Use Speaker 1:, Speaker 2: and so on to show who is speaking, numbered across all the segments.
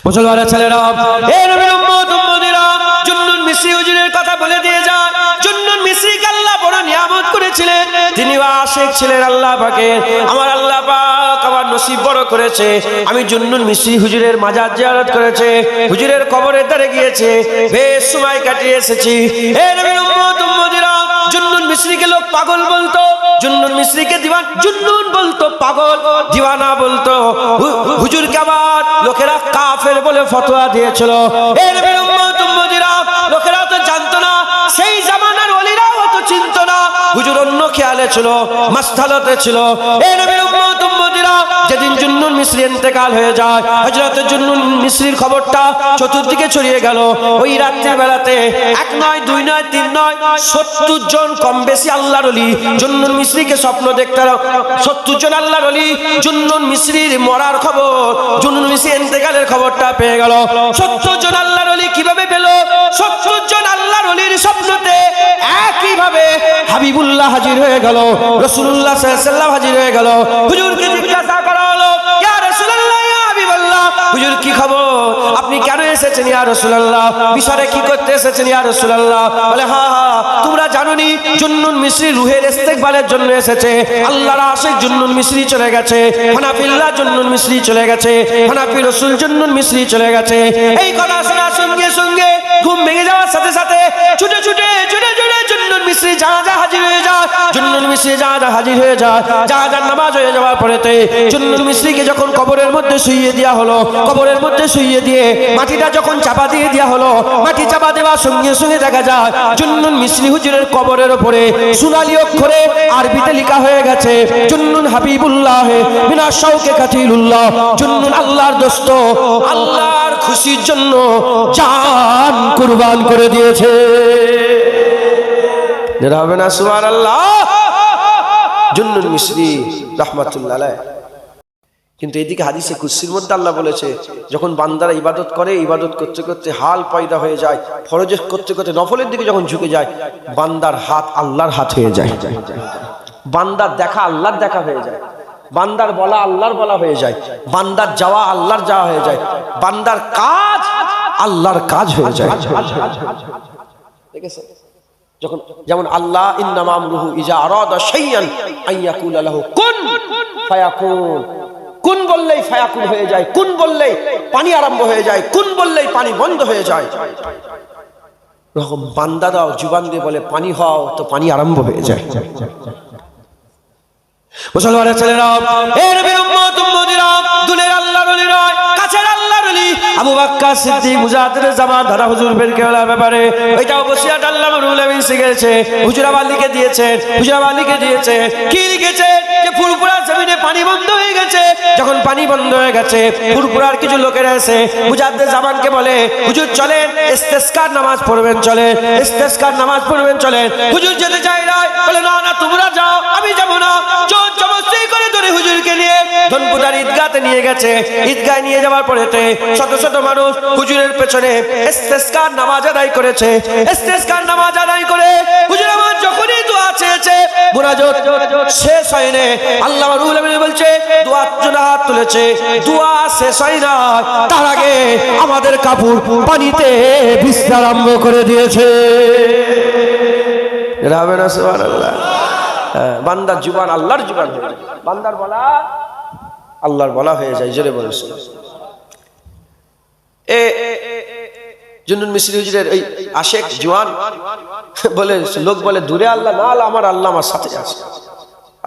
Speaker 1: মুসলমানের ছেলেরা, এই নবীর উম্মত উম্মতিরা, জুন্নুন মিসরি হুজুরের কথা বলে দিয়ে যায়। জুন্নুন মিসরিকে আল্লাহ বড় নিয়ামত করেছিলেন, তিনি আশিক ছিলেন আল্লাহ পাকের। আমার আল্লাহ পাক আমার নসিব বড় করেছে, আমি জুন্নুন মিসরি হুজুরের মাজার জিয়ারত করেছে, হুজুরের কবরের ধারে গিয়েছে, বেশ সময় কাটিয়ে এসেছি। এই নবীর উম্মত উম্মতিরা, জুন্নুন মিসরিকে লোক পাগল বলতো, জুন্নুন মিসরিকে দিওয়ান জুন্নুন বলতো, পাগল দিওয়ানা বলতো। হুজুরকে আবার লোকেরা কাফের বলে ফতোয়া দিয়েছিল। এই নবীর উম্মত উম্মতিরা, লোকেরা তো জানতো না, সেই জামানার ওলিরাও তো চিনতো না, হুজুর অন্য খেয়ালে ছিল, মাস্তালতে ছিল। এই নবীর উম্মত উম্মতিরা, যেদিন জুন্নুন মিসরি ইন্তেকাল হয়ে যায়, হযরত জুন্নুন মিসরির খবরটা চতুর্দিকে ছড়িয়ে গেল। ওই রাত্রির বেলাতে এক নয়, দুই নয়, তিন নয়, 70 জন কম বেশি আল্লাহর ওলি জুন্নুন মিসরিকে স্বপ্ন দেখতে। 70 জন আল্লাহর ওলি জুন্নুন মিসরির মরার খবর, জুন্নুন মিসরি ইন্তেকালের খবরটা পেয়ে গেল। 70 জন আল্লাহর ওলি কিভাবে পেল? 70 জন আল্লাহর ওলির স্বপ্নতে একইভাবে হাবিবুল্লাহ হাজির হয়ে গেল, রাসূলুল্লাহ সাল্লাল্লাহু আলাইহি ওয়াসাল্লাম হাজির হয়ে গেল। হুজুরকে জিজ্ঞাসা করা হলো, ইয়া রাসূলুল্লাহ, ইয়া হাবিবাল্লাহ, হুজুর কি খবর? আপনি কেন এসেছেন ইয়া রাসূলুল্লাহ? মিশরে কি করতে এসেছেন ইয়া রাসূলুল্লাহ? বলে, হ্যাঁ, তোমরা জানোনি জুন্নুন মিসরি রুহের ইস্তেকবালের জন্য এসেছে। আল্লাহর আশিক জুন্নুন মিসরি চলে গেছে, হানাফিল্লাহ জুন্নুন মিসরি চলে গেছে, হানাফি রাসূল জুন্নুন মিসরি চলে গেছে। এই কথা শোনার সঙ্গে সঙ্গে ঘুম ভেঙে যাওয়ার সাথে সাথে ছুটে ছুটে ছুটে ছুটে জুন্নুন মিসরি জানাজা হাজির হয়ে যায়। জুন্নুন মিসরি জানাজা হাজির হয়ে যায়। জানাজার নামাজ হয়ে যাওয়ার পরেতে জুন্নুন মিসরিকে যখন কবরের মধ্যে শুইয়ে দেওয়া হলো, কবরের মধ্যে শুইয়ে দিয়ে মাটিটা যখন চাপা দিয়ে দেওয়া হলো, মাটি চাপা দেওয়ার সঙ্গে সঙ্গে দেখা যায় জুন্নুন মিসরি হুজুরের কবরের উপরে সোনালী অক্ষরে আরবিতে লেখা হয়ে গেছে, জুন্নুন হাবিবুল্লাহ মিনা শাউকে কাতিলুল্লাহ, জুন্নুন আল্লাহর দোস্ত, আল্লাহর খুশির জন্য জান কুরবান করে দিয়েছে। হবে না সুবহানাল্লাহ? জুন্নুন মিসরি রাহমাতুল্লাহ আলাইহি। কিন্তু এদিকে হাদিসে কুদসির মধ্যে আল্লাহ বলেছে, যখন বান্দারা ইবাদত করে, ইবাদত করতে করতে হাল পয়দা হয়ে যায়, ফরজ করতে করতে নফলের দিকে যখন ঝুঁকে যায়, বান্দার হাত আল্লাহর হাত হয়ে যায়, বান্দার দেখা আল্লাহর দেখা হয়ে যায়, বান্দার বলা আল্লাহর বলা হয়ে যায়, বান্দার যাওয়া আল্লাহর যাওয়া হয়ে যায়, বান্দার কাজ আল্লাহর কাজ হয়ে যায়। ঠিক আছে? যখন যেমন আল্লাহ ইন্নামা আমরুহু ইজা আরাদা শাইআন আইয়াকুলা লাহু কুন ফায়াকুন, কুন বললেই ফায়াকুন হয়ে যায়, কুন বললেই পানি আরম্ভ হয়ে যায়, কুন বললেই পানি বন্ধ হয়ে যায়। এরকম বান্দারাও জুবান দিয়ে বলে পানি হও, তো পানি আরম্ভ হয়ে যায়। মুসলমানের ছেলেরা, এই নবীর উম্মত উম্মতিরা, দুলের আল্লাহর ওলি নয়, কাছের আল্লাহর ওলি আবু বকর সিদ্দিক মুজাহিদের জামান ধারা হুজুর বের কেওয়ালার ব্যাপারে এটা ওসিয়ত আল্লামা রুহুল আমিন শিখেছে, হুজুর আবার লিখে দিয়েছেন। হুজুর আবার লিখে দিয়েছে, কি লিখেছে? যে ফুরফুরা জমিনে পানি বন্ধ হয়ে গেছে। যখন পানি বন্ধ হয়ে গেছে, ফুরফুরার কিছু লোকেরা এসে মুজাহিদের জামানকে বলে, হুজুর চলেন ইস্তেসকার নামাজ পড়বেন, চলেন ইস্তেসকার নামাজ পড়বেন, চলেন। হুজুর যেতে চাই না, বলে না না তোমরা যাও, আমি যাব না। জোর জবরদস্তি করে ধরে হুজুরকে নিয়ে ধনপুরার ঈদগাহতে নিয়ে গেছে। ঈদগাহে নিয়ে যাওয়ার পরেতে শত শত মানুষ হুজুরের পেছনে ইস্তেসকার নামাজ আদায় করেছে। ইস্তেসকার নামাজ আদায় করে হুজুর আমার যখনই দোয়া চেয়েছে, মুনাজাত শেষ হয়নি, আল্লামা রুহুল আমিন বলছে দোয়ার জন্য হাত তুলেছে, দোয়া শেষ হয় না, তার আগে আমাদের কাপড় পানিতে ভিজতে আরম্ভ করে দিয়েছে। হবে না সুবহানাল্লাহ? বান্দার জুবান আল্লাহর জুবান হয়ে যায়, বান্দার বলা আল্লাহর বলা হয়ে যায়। জোরে বলেছে জুন্নুন মিসরি হুজুরের এই আশেক জওয়ান বলে, লোক বলে দূরে আল্লাহ না, আমার আল্লাহ আমার সাথে আছে,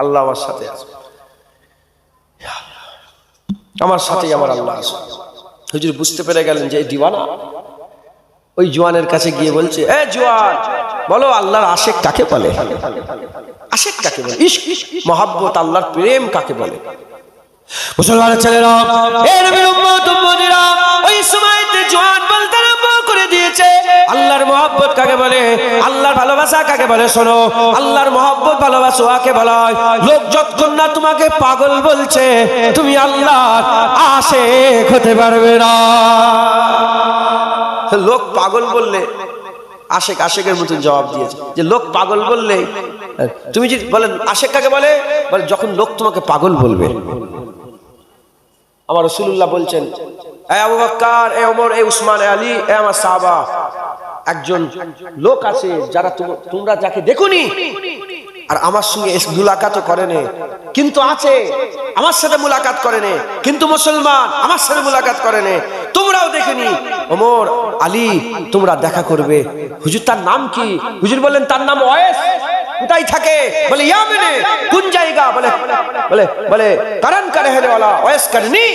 Speaker 1: আল্লাহ আমার সাথে আছে, আমার সাথেই আমার আল্লাহ আছে। হুজুর বুঝতে পেরে গেলেন যে এই দিওয়ানা। ওই জওয়ানের কাছে গিয়ে বলছে, এ জওয়ান, বলো আল্লাহর আশেক কাকে বলে? আশেক কাকে বলে? ইশক, মহব্বত, আল্লাহর প্রেম কাকে বলে? মুসলমানের ছেলেরা, এই নবীর উম্মত উম্মতিরা, ওই সময়তে জওয়ান বলতে আরম্ভ করে দিয়েছে আল্লাহর মহব্বত কাকে বলে, আল্লাহর ভালোবাসা কাকে বলে। শোনো, আল্লাহর মহব্বত ভালোবাসা কাকে বলা হয়? লোক যতক্ষণ না তোমাকে পাগল বলছে, তুমি আল্লাহর আশেক হতে পারবে না। লোক পাগল বললে আশেক আশেকের মতন জবাব দিয়েছে, যে লোক পাগল বললে তুমি যদি বলেন আশেক কাকে বলে, বলে যখন লোক তোমাকে পাগল বলবে। আমার রাসূলুল্লাহ বলছেন, এ আবু বকর, এ ওমর, এ উসমান, এ আলী, এ আমার সাহাবা, একজন লোক আছে যারা তোমরা যাকে দেখোনি আর আমার সঙ্গে মুলাকাতও করেনি, কিন্তু আছে আমার সাথে মুলাকাত করেনি, কিন্তু মুসলমান আমার সাথে মুলাকাত করেনি, তোমরাও দেখেনি। ওমর, আলী, তোমরা দেখা করবে। হুজুর তার নাম কি? হুজুর বললেন তার নাম ওয়াইস। কোথায় থাকে? বলে ইয়ামেনে। কোন জায়গা? বলে বলে বলে কারান কা রহনে ওয়ালা ওয়াইস করনি,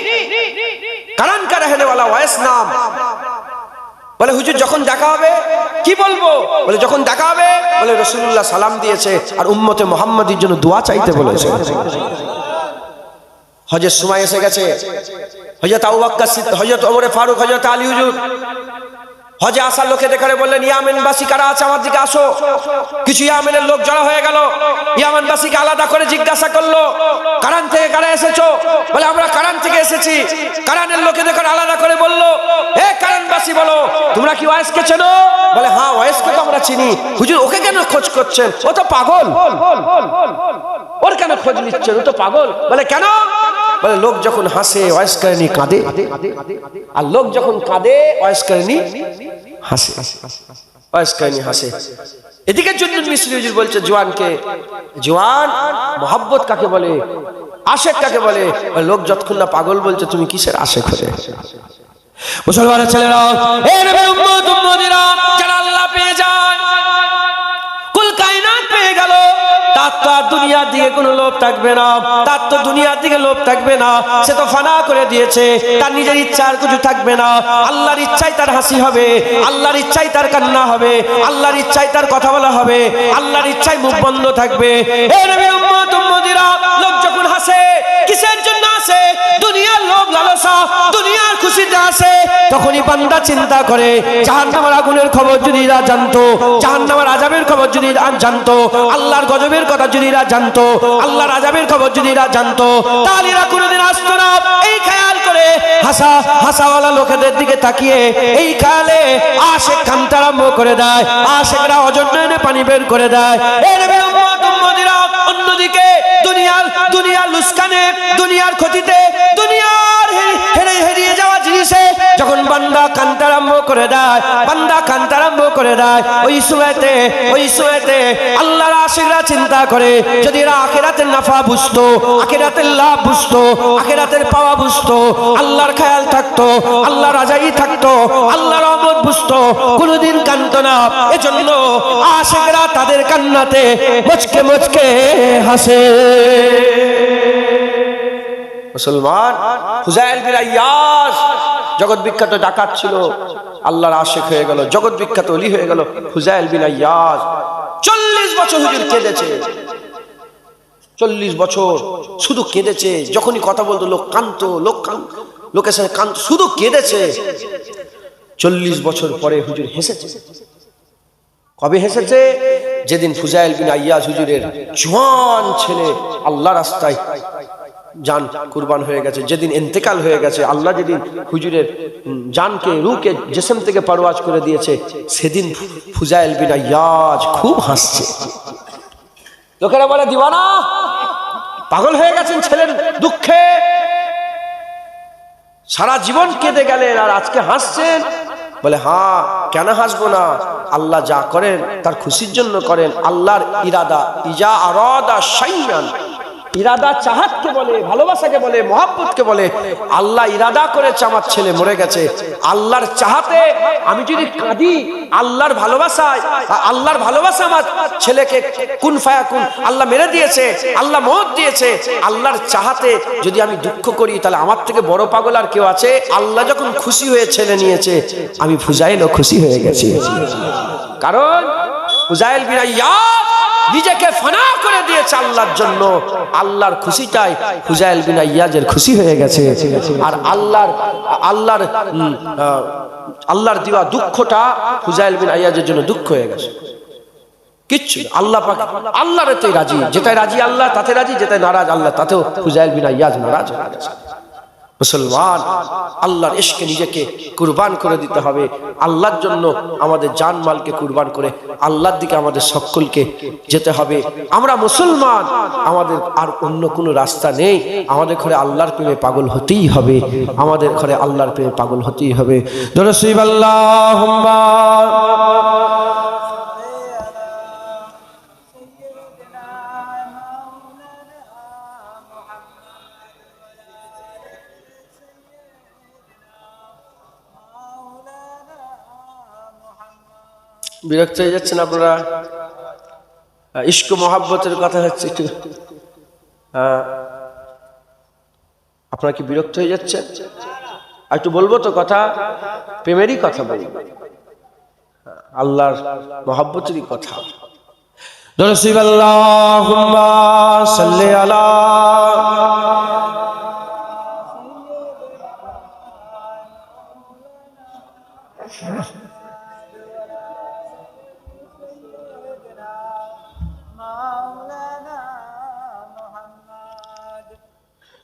Speaker 1: কারান কা রহনে ওয়ালা ওয়াইস নাম। বলে হুজুর যখন দেখা হবে কি বলবো? বলে যখন দেখা হবে বলে রাসূলুল্লাহ সালাম দিয়েছে আর উম্মতে মুহাম্মাদির জন্য দোয়া চাইতে বলেছে। হজের সময় এসে গেছে। হযরত আবু বকর সিদ্দিক, হযরত ওমর ফারুক, হযরত আলী হুজুর হজে আসার লোকে দেখে বললেন ইয়ামেনবাসী কারা আছে আমার দিকে আসো। কিছু ইয়ামেনের লোক জড়ো হয়ে গেল। ইয়ামেনবাসীকে আলাদা করে জিজ্ঞাসা করলো, কারান থেকে কারা এসেছো? বলে আমরা কারান থেকে এসেছি। কারানের লোকে দেখে আলাদা করে বললো, এ কারানবাসী বলো তোমরা কি ওয়াইসকে চেনো? বলে হ্যাঁ, ওয়াইসকে তো আমরা চিনি। হুজুর ওকে কেন খোঁজ করছেন? ও তো পাগল। ওর কেন খোঁজ নিচ্ছেন? ও তো পাগল। বলে কেন? বলে লোক যখন হাসে ওয়াইস করেনি কাঁদে, আর লোক যখন কাঁদে ওয়াইস করেনি হাসে, ওয়াইস করেনি হাসে। এদিকে জুন্নুন মিসরি হুজুর বলছে জওয়ানকে, জওয়ান মোহাব্বত কাকে বলে, আশেক কাকে বলে? লোক যতক্ষণ না পাগল বলছে তুমি কিসের আশেক হলে? মুসলমানের ছেলেরা, এ নবীর উম্মত উম্মতিরা, যারা আল্লাহ পেয়ে যায়, কুল কায়নাত পেয়ে গেল, তার তো আর দুনিয়ার দিকে কোনো লোভ থাকবে না, তার তো দুনিয়ার দিকে লোভ থাকবে না। সে তো ফানা করে দিয়েছে, তার নিজের ইচ্ছা আর কিছু থাকবে না। আল্লাহর ইচ্ছায় তার হাসি হবে, আল্লাহর ইচ্ছায় তার কান্না হবে, আল্লাহর ইচ্ছায় তার কথা বলা হবে, আল্লাহর ইচ্ছায় মুখ বন্ধ থাকবে। হে নবীর উম্মত উম্মতিরা, লোক যখন হাসে কিসের জন্য আসে? দুনিয়ার লোভ লালসা, দুনিয়ার খুশিতে আসে। তখনই বান্দা চিন্তা করে জাহান্নামের আগুনের খবর যদি এরা জানতো, জাহান্নামের আযাবের খবর যদি এরা জানতো, আল্লাহর গজবের কথা যদি এরা জানতো, আল্লাহর আযাবের খবর যদি এরা জানতো, তাহলে এরা কোনোদিন আসতো না। এই খেয়াল করে হাসাওয়ালা লোকেদের দিকে তাকিয়ে এই খেয়ালে আশেক কাঁদতে আরম্ভ করে দেয়, আশেকরা অজন্যে পানি বের করে দেয়। এই নবীর উম্মত উম্মতিরা, অন্যদিকে দুনিয়ার লুস্কানে, দুনিয়ার ক্ষতিতে, দুনিয়ার হেরিয়ে যাওয়া জিনিসে যখন বান্দা কাঁদতে আরম্ভ করে দেয়, বান্দা কাঁদতে আরম্ভ করে দেয়, ওই সুয়েতে আল্লাহর আশিকরা চিন্তা করে যদি এরা আখিরাতের নাফা বুঝতো, আখিরাতের লাভ বুঝতো, আখিরাতের পাওয়া বুঝতো, আল্লাহর খেয়াল থাকতো, আল্লাহর রাজাই থাকতো, আল্লাহর রহমত বুঝতো, কোনোদিন কাঁদতো না। এজন্য আশিকরা তাদের কান্নাতে মুচকে মুচকে হাসে। মুসলমান ফুজাইল বিন আইয়াজ জগৎ বিখ্যাত ডাকাত ছিল, আল্লাহর আশিক হয়ে গেল, জগৎ বিখ্যাত ওলি হয়ে গেল। ফুজাইল বিন আইয়াজ 40 বছর হুজুর কেঁদেছে, 40 বছর শুধু কেঁদেছে। যখনই কথা বলতো লোক কাঁদতো, লোকের সাথে কাঁদতো, শুধু কেঁদেছে। 40 বছর পরে হুজুর হেসেছে। কবে হেসেছে? যেদিন ফুজাইল বিন আইয়াজ হুজুরের জওয়ান ছেলে আল্লাহ রাস্তায় জান কুরবান হয়ে গেছে, যেদিন ইন্তেকাল হয়ে গেছে, আল্লাহ যেদিন হুজুরের জানকে রূহকে জিসম থেকে পারওয়াজ করে দিয়েছে, সেদিন ফুজাইল বিন আইয়াজ খুব হাসছে। লোকেরা বলে দিওয়ানা, পাগল হয়ে গেছেন ছেলের দুঃখে, সারা জীবন কেঁদে গেলেন আর আজকে হাসছেন। বলে হ্যাঁ, কেন হাসবো না? আল্লাহ যা করেন তার খুশির জন্য করেন। আল্লাহর ইরাদা, ইজা আরাদা শাইআন, ইরাদা চাহাতকে বলে, ভালোবাসাকে বলে, মহব্বতকে বলে। আল্লাহ ইরাদা করেছে আমার ছেলে মরে গেছে, আল্লাহর চাহাতে আমি যদি কাঁদি, আল্লাহর ভালোবাসায়, আল্লাহর ভালোবাসা আমার ছেলেকে কুন ফায়াকুন আল্লাহ মেরে দিয়েছে, আল্লাহ মওত দিয়েছে। আল্লাহর চাহাতে যদি আমি দুঃখ করি, তাহলে আমার থেকে বড় পাগল আর কেউ আছে? আল্লাহ যখন খুশি হয়ে ছেলে নিয়েছে, আমি ফুজাইলও খুশি হয়ে গেছি। কারণ ফুজাইল বিন আইয়াজ নিজেকে ফানা করে দিয়েছে আল্লাহর জন্য। আল্লাহর খুশিটাই ফুজাইল বিন আইয়াজের খুশি হয়ে গেছে। আর আল্লাহর দেওয়া দুঃখটা ফুজাইল বিন আইয়াজের জন্য দুঃখ হয়ে গেছে। কিচ্ছু আল্লাহ পাক আল্লাহর এতেই রাজি, যেটাই রাজি আল্লাহ তাতে রাজি, যেটাই নারাজ আল্লাহ তাতেও ফুজাইল বিন আইয়াজ নারাজ হয়ে গেছে। মুসলমান, আল্লাহর ইশকে নিজেকে কুরবান করে দিতে হবে। আল্লাহর জন্য আমাদের জানমালকে কুরবান করে আল্লাহর দিকে আমাদের সকলকে যেতে হবে। আমরা মুসলমান, আমাদের আর অন্য কোনো রাস্তা নেই। আমাদের ঘরে আল্লাহর প্রেমে পাগল হতেই হবে, আমাদের ঘরে আল্লাহর প্রেমে পাগল হতেই হবে। দরুদ আল্লাহুম্মা বিরক্ত হয়ে যাচ্ছেন আপনারা? ইশক মহাব্বতের কথা হচ্ছে, একটু আপনারা কি বিরক্ত হয়ে যাচ্ছেন? একটু বলবো তো কথা, প্রেমেরই কথা বলবো, আল্লাহর মহাব্বতেরই কথা। দরুদ আল্লাহুম্মা সাল্লি আলা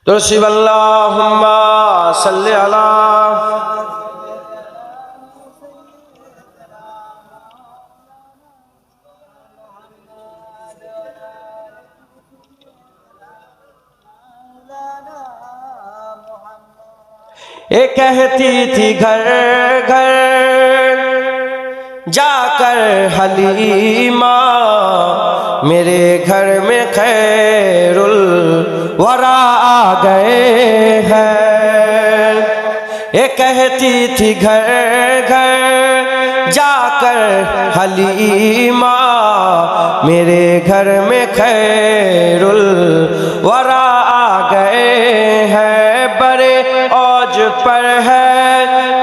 Speaker 1: দরুদ আল্লাহুম্মা সাল্লি আলা ये कहती थी घर घर जाकर हलीमा, मेरे घर में खैरुल वरा आ गए हैं। ये कहती थी घर घर जाकर हलीमा, मेरे घर में खैरुल वरा आ गए हैं। बड़े औज पर है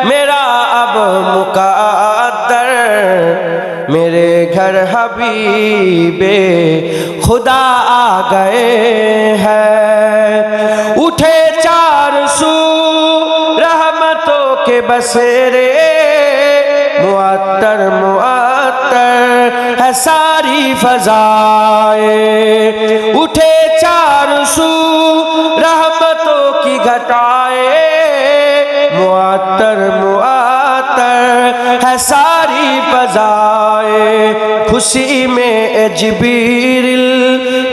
Speaker 1: मेरा अब मुक़द्दर, मेरे घर हबीबे खुदा आ गए हैं। उठे चार सू रहमतों के बसेरे, मुअत्तर मुअत्तर है सारी फ़ज़ाए। उठे चार सू रहमतों की घटाए, मुअत्तर मुअत्तर है सारी फ़ज़ाए। खुशी में जिब्रील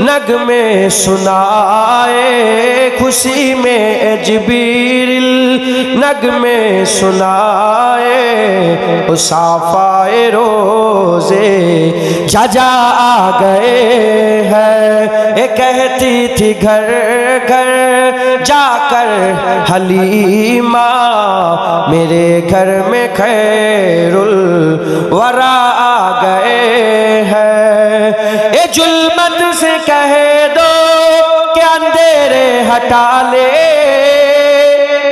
Speaker 1: नगमे सुनाए, खुशी में जिब्रील नगमे सुनाए। साफ़ाए रोज़े जजा आ गए हैं। ये कहती थी घर घर जाकर हलीमा, मेरे घर में खैरुल वरा आ गए हैं। ये जुल्मत से कह दो कि अंधेरे हटा ले,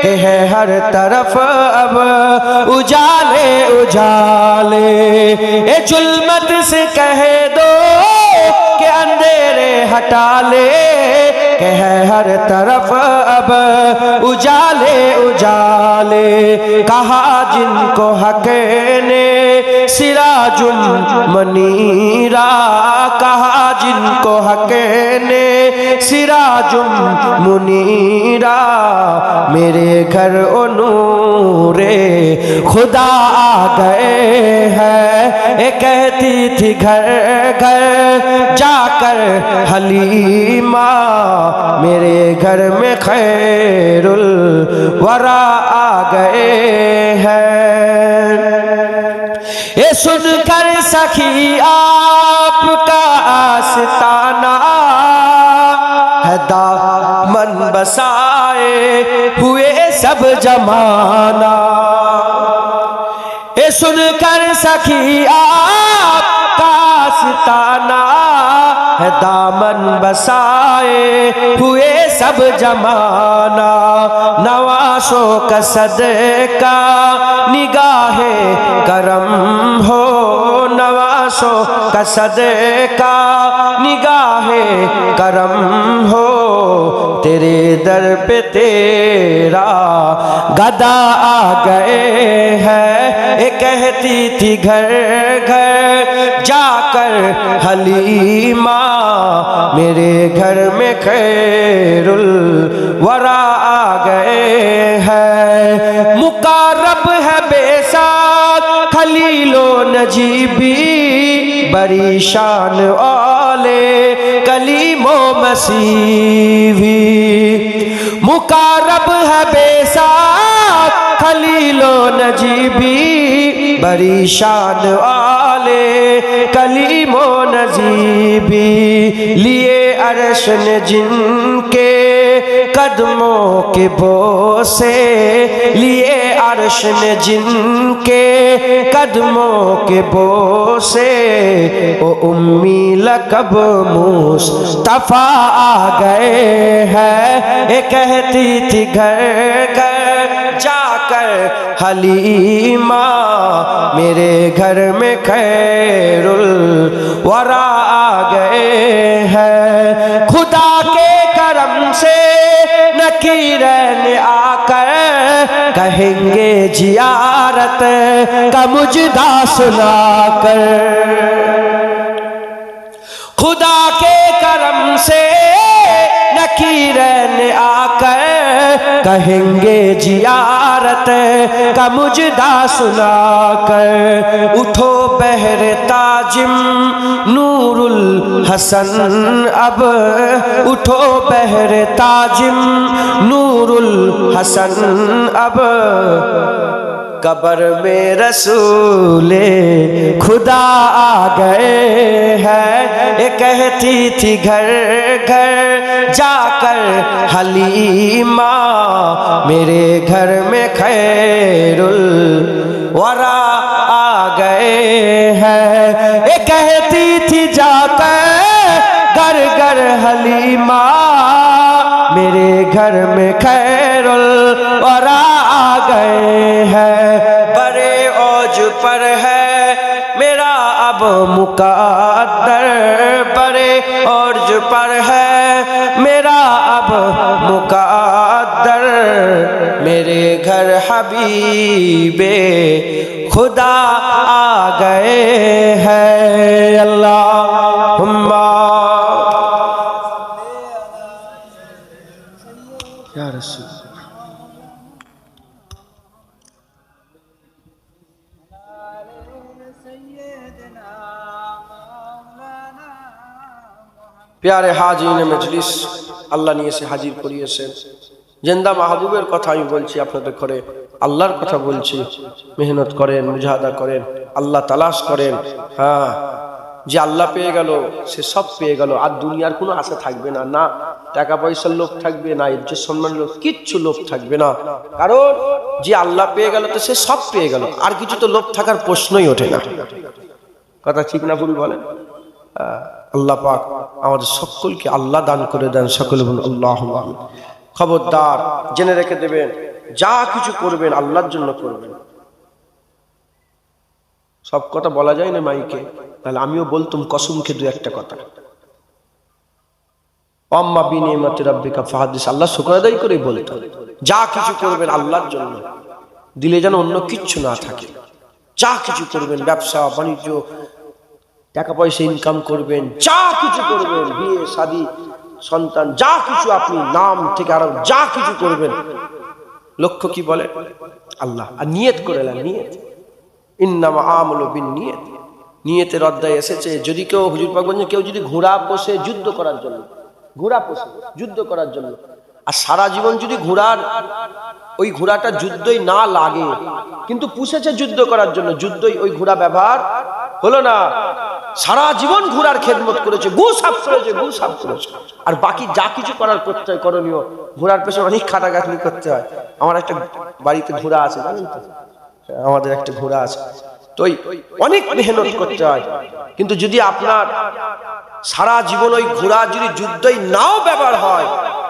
Speaker 1: कि है हर तरफ अब उजाले उजाले। ये जुल्मत से कह दो कि अंधेरे हटा ले, कि है हर तरफ अब उजाले उजाले। कहा जिनको हक ने सिराजुम मनीरा, कहा जिनको हक ने सिराजुम मुनीरा, मेरे घर ओ नूरे खुदा आ गए हैं। ये कहती थी घर घर जाकर हलीमा, मेरे घर में खैरुल वरा आ गए हैं। ये सुनकर सखी आपका आस्ताना है दामन बसाए हुए सब जमाना। ये सुनकर सखी आपका आस्ताना है दामन बसाए हुए सब जमाना। नवासों का सदका निगाहे करम हो, नवासों का सदका निगाहे करम हो, तेरे दर पे तेरा गदा आ गए हैं। ये कहती थी घर घर जाकर हलीमा, मेरे घर में खैरुल वरा आ गए है बेसाख खलीलो नजीबी बड़ी शान वाले कलीमो मसीही मुकारब है बेसाख खलीलो नजीबी बड़ी शान वाले कलीमो नजीबी लिए अर्श ने जिनके कदमों के बोसे लिए अर्श ने जिनके कदमों के बोसे ओ उम्मी लकब मुस्तफा आ गए हैं ये कहती थी घर घर जाकर हलीमा मेरे घर में खैरुल वरा आ गए हैं खुदा के करम से नकीरन आकर कहेंगे जियारत का मुजदा सुनाकर खुदा के करम से नकीरन आकर कहेंगे जियारत का मुजदा सुनाकर उठो बहर ताजिम नूरुल हसन अब उठो बहर ताजिम नूरुल हसन अब कब्र में रसूले खुदा आ गए हैं ये कहती थी घर घर जाकर हलीमा मेरे घर में खैरुल वरा आ गए हैं ये कहती थी जाकर घर घर हलीमा मेरे घर में खैरुल वरा आ गए हैं बड़े औज पर है मेरा अब मुकद्दर बड़े औज पर है मेरा अब मुकद्दर मेरे घर हबीबे खुदा आ गए हैं अल्लाहुम्मा या रसूल प्यारे हाजिরিन मजलिस আল্লাহ নিয়ে এসে হাজির করিয়েছেন জিন্দা মাহবুবের কথা আমি বলছি আপনাদের করে আল্লাহর কথা বলছি মেহনত করেন মুজাহাদা করেন আল্লাহ তালাশ করেন হ্যাঁ যে আল্লাহ পেয়ে গেল সে সব পেয়ে গেল আর দুনিয়ার কোনো আশা থাকবে না না টাকা পয়সার লোভ থাকবে না ইজ্জত সম্মানের লোভ কিচ্ছু লোভ থাকবে না কারণ যে আল্লাহ পেয়ে গেল তো সে সব পেয়ে গেল আর কিছু তো লোভ থাকার প্রশ্নই ওঠে না কথা ঠিক না ভুল বলেন আল্লাহ পাক আমাদের সকলকে আল্লাহ দান করে দেন সকলে বলুন আল্লাহুম্মা আমিন খবরদার জেনে রেখে দেবেন যা কিছু করবেন আল্লাহর জন্য করবেন সব কথা বলা যায় না মাইকে তাহলে আমিও বলতুম কসম খেয়ে দু একটা কথা আম্মা বিনিমাতি রাব্বিকা ফাহাদিস আল্লাহ শুকর আদায় করে বলতো যা কিছু করবেন আল্লাহর জন্য দিলে যেন অন্য কিচ্ছু না থাকে যা কিছু করবেন ব্যবসা বাণিজ্য টাকা পয়সা ইনকাম করবেন যা কিছু করবেন বিয়ে শাদী সন্তান যা কিছু আপনি নাম থেকে আরো যা কিছু করবেন লক্ষ্য কি বলে আল্লাহ আর নিয়ত করে নেন নিয়ত ইন্নামা আমালু বিন্নিয়াত নিয়তের অধ্যায় এসেছে যদি কেউ হুজুর পাক বলেন কেউ যদি ঘোড়া পোষে যুদ্ধ করার জন্য ঘোড়া পোষে যুদ্ধ করার জন্য আর সারা জীবন যদি ঘোড়ার ওই ঘোড়াটা যুদ্ধই না লাগে কিন্তু পুষেছে যুদ্ধ করার জন্য যুদ্ধই ওই ঘোড়া ব্যবহার হলো না সারা জীবন ঘোড়ার খেদমত করেছে গু সাফ করেছে আর বাকি যা কিছু করার করতে হয় করণীয় ঘোড়ার পেছনে অনেক খাটাখাটনি করতে হয় আমার একটা বাড়িতে ঘোড়া আছে জানেন তো আমাদের একটা ঘোড়া আছে তো অনেক মেহনত করতে হয় কিন্তু যদি আপনার সারা জীবন ওই ঘোড়া যদি যুদ্ধই নাও ব্যবহার হয়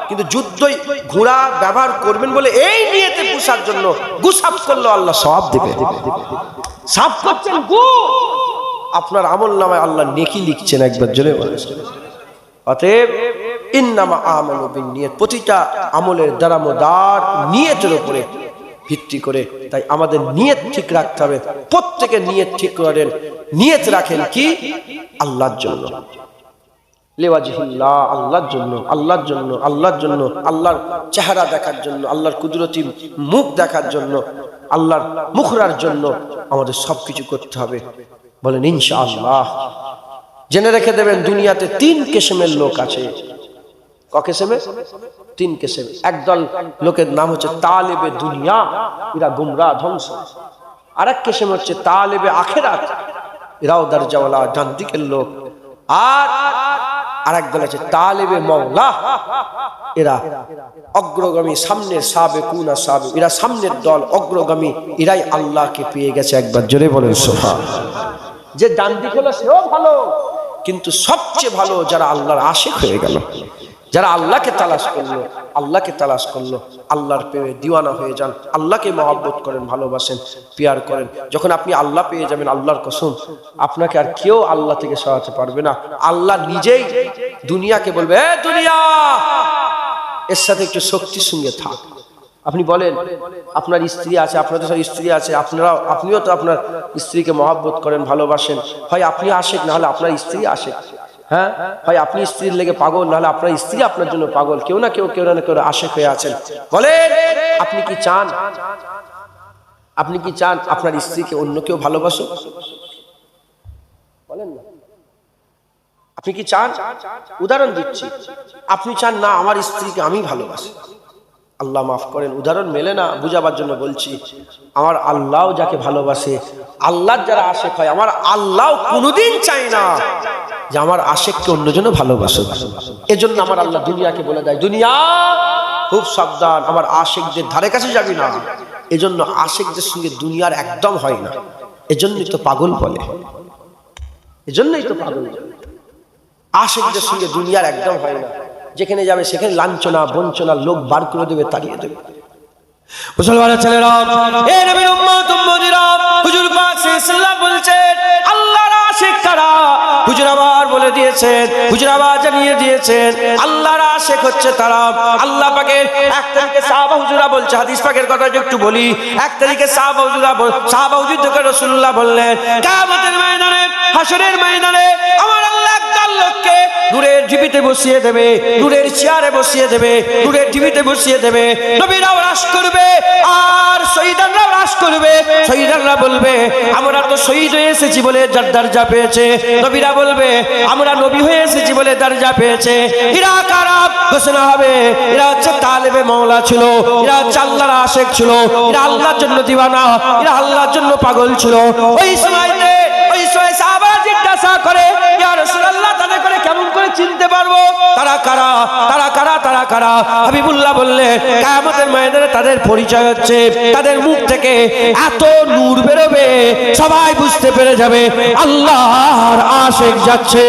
Speaker 1: কিন্তু যুদ্ধই ঘোড়া ব্যবহার করবেন বলে এই নিয়তে পুষার জন্য গু সাফ করলো আল্লাহ সওয়াব দেবে সাফ করছেন গু আপনার আমল নামায় আল্লাহ নেকি লিখছেন একবার জোরে বলেন অতএব ইন্নামা আমালু বিন্নিয়াত প্রতিটা আমলের দারামদার নিয়তের উপরে ভিত্তি করে তাই আমাদের নিয়ত ঠিক রাখতে হবে প্রত্যেকের নিয়ত ঠিক করেন নিয়ত রাখেন কি আল্লাহর জন্য লিওয়াজহিল্লাহ, আল্লাহর জন্য, আল্লাহর জন্য, আল্লাহর জন্য, আল্লাহর চেহারা দেখার জন্য, আল্লাহর কুদরতি মুখ দেখার জন্য, আল্লাহর মুখরার জন্য আমাদের সবকিছু করতে হবে। বলেন ইনশাআল্লাহ। জেনে রেখে দেবেন, দুনিয়াতে 3 কিসমের লোক আছে। ক কিসেমে? 3 কিসেম। একদল লোকের নাম হচ্ছে তালেবে দুনিয়া, এরা গুমরাহ ধ্বংস। আরেক কিসেম হচ্ছে তালেবে আখিরাত, এরাও দরজাওয়ালা ডান দিকের লোক। আর আরেক দল আছে তালেবে মাওলা, এরা অগ্রগামী, সামনের সাবেকুনা সাবেক, এরা সামনের দল, অগ্রগামী, এরাই আল্লাহকে পেয়ে গেছে। একবার জোরে বলেন সুবহানাল্লাহ। যে ডান দিক হলো সেও ভালো, কিন্তু সবচেয়ে ভালো যারা আল্লাহর আশিক হয়ে গেল, যারা আল্লাহকে তালাশ করলো, আল্লাহকে তালাশ করলো, আল্লাহর প্রেমে দিওয়ানা হয়ে যান, আল্লাহকে মহব্বত করেন, ভালোবাসেন, পিয়ার করেন। যখন আপনি আল্লাহ পেয়ে যাবেন, আল্লাহর কসম, আপনাকে আর কেউ আল্লাহ থেকে সরাতে পারবে না। আল্লাহ নিজেই দুনিয়াকে বলবে, এ দুনিয়া, এর সাথে একটু শক্তির সঙ্গে থাক। আপনি বলেন, আপনার স্ত্রী আছে, আপনাদের সব স্ত্রী আছে, আপনিও তো আপনার স্ত্রীকে মহব্বত করেন, ভালোবাসেন। হয় আপনি আশেক, না হলে আপনার স্ত্রী আশেক। হ্যাঁ, হয় আপনি স্ত্রীর লেগে পাগল, নাহলে আপনার স্ত্রী আপনার জন্য পাগল। কেউ না কেউ আশেক হয়ে আছেন। বলেন, আপনি কি চান, আপনি কি চান আপনার স্ত্রীকে অন্য কেউ ভালোবাসুক? বলেন না, আপনি কি চান? উদাহরণ দিচ্ছি, আপনি চান না আমার স্ত্রীকে আমি ভালোবাসি। আল্লাহ মাফ করেন, উদাহরণ মেলে না, বুঝাবার জন্য বলছি। আমার আল্লাহ যাকে ভালোবাসে, আল্লাহর যারা আশেক হয়, আমার আল্লাহ কোনোদিন চায় না যে আমার আশেককে অন্যজন ভালোবাসে। এজন্য আমার আল্লাহ দুনিয়াকে বলে দেয়, দুনিয়া খুব সাবধান, আমার আশেকদের ধারে কাছে যাবি না। এজন্য আশেকদের সঙ্গে দুনিয়ার একদম হয় না। এজন্যই তো পাগল বলে, এজন্যই তো পাগল বলে। আশেকদের সঙ্গে দুনিয়ার একদম হয় না। যেখানে যাবে সেখানে লাঞ্ছনা, বঞ্চনা, লোক বার করে দেবে, তাড়িয়ে দেবে। মুসলমানের ছেলেরা, এ নবীর উম্মত উম্মতিরা, হুজুর পাক সাল্লাল্লাহু আলাইহি বলছেন, আল্লাহর আশিক কারা? হুজুর আবার বলে দিয়েছেন, হুজুর আবার জানিয়ে দিয়েছেন, আল্লাহর আশিক হচ্ছে তারা। আল্লাহ পাকের 1 তারিখে সাহাবা হুজুরা বলছে, হাদিস পাকের কথা একটু বলি। 1 তারিখে সাহাবা হুজুরকে রাসূলুল্লাহ বললেন, কিয়ামতের ময়দানে, হাসরের ময়দানে আমার আল্লাহ একদল লোককে নূরের ঢিবিতে বসিয়ে দেবে, নূরের চেয়ারে বসিয়ে দেবে, নূরের ঢিবিতে বসিয়ে দেবে। নবীরাও রাশ করবে আর শহীদরা রাশ করবে। শহীদরা বলবে, আমরা তো শহীদ হয়ে এসেছি বলে দরজা পেয়েছে। নবীরা বলবে, আমরা নবী হয়ে এসেছি বলে দরজা পেয়েছে। এরা কারা? ঘোষণা হবে, এরা হচ্ছে তালেবে মাওলা ছিল, এরা হচ্ছে আল্লাহর আশিক ছিল, এরা আল্লাহর জন্য দিওয়ানা, এরা আল্লাহর জন্য পাগল ছিল। ওই সময় সাহাবা জিজ্ঞাসা করে, ইয়া রাসূলুল্লাহ, তাদের করে কেমন করে চিনতে পারবো তারা কারা, তারা কারা, তারা কারা? হাবিবুল্লাহ বললেন, কিয়ামতের ময়দানে তাদের পরিচয় হচ্ছে, তাদের মুখ থেকে এত নূর বেরোবে, সবাই বুঝতে পেরে যাবে আল্লাহর আশিক যাচ্ছে।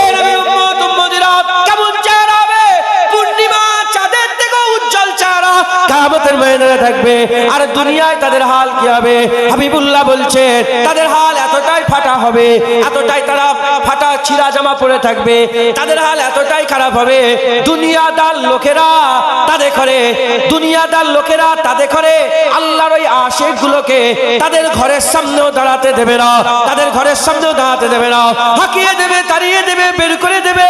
Speaker 1: এই নবীর উম্মত উম্মতিরা, কেমন চেহারা হবে? পূর্ণিমা চাঁদের থেকে উজ্জ্বল চেহারা কিয়ামতের ময়দানে থাকবে। আর দুনিয়ায় তাদের হাল কি হবে? হাবিবুল্লাহ বলছেন, তাদের হাল এতটাই ফাটা হবে, এতটাই তারা ফাটা ছিঁড়া জামা পরে থাকবে, তাদের হাল এতটাই খারাপ হবে। দুনিয়াদার লোকেরা তাদের করে, দুনিয়াদার লোকেরা তাদের করে আল্লাহর ওই আশিক গুলোকে তাদের ঘরের সামনেও দাঁড়াতে দেবে না, তাদের ঘরের সামনেও দাঁড়াতে দেবে না, হাঁকিয়ে দেবে, তাড়িয়ে দেবে, বের করে দেবে।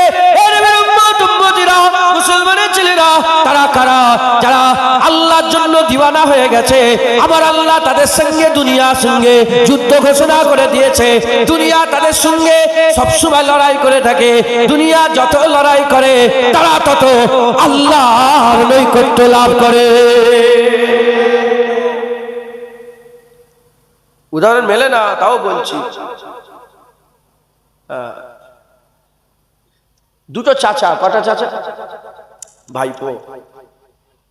Speaker 1: মুসলমানের ছেলেরা, তারা কারা? যারা আল্লাহর জন্য দিওয়ানা হয়ে গেছে। আমার আল্লাহ তাদের সঙ্গে, দুনিয়ার সঙ্গে যুদ্ধ ঘোষণা করে দিয়েছে। দুনিয়া তাদের সঙ্গে সবসময় লড়াই করে থাকে। দুনিয়া যত লড়াই করে, তারা তত আল্লাহর নৈকট্য লাভ করে। উদাহরণ মেলে না, তাও বলছি। দুটো চাচা, কটা চাচা? ভাইপো।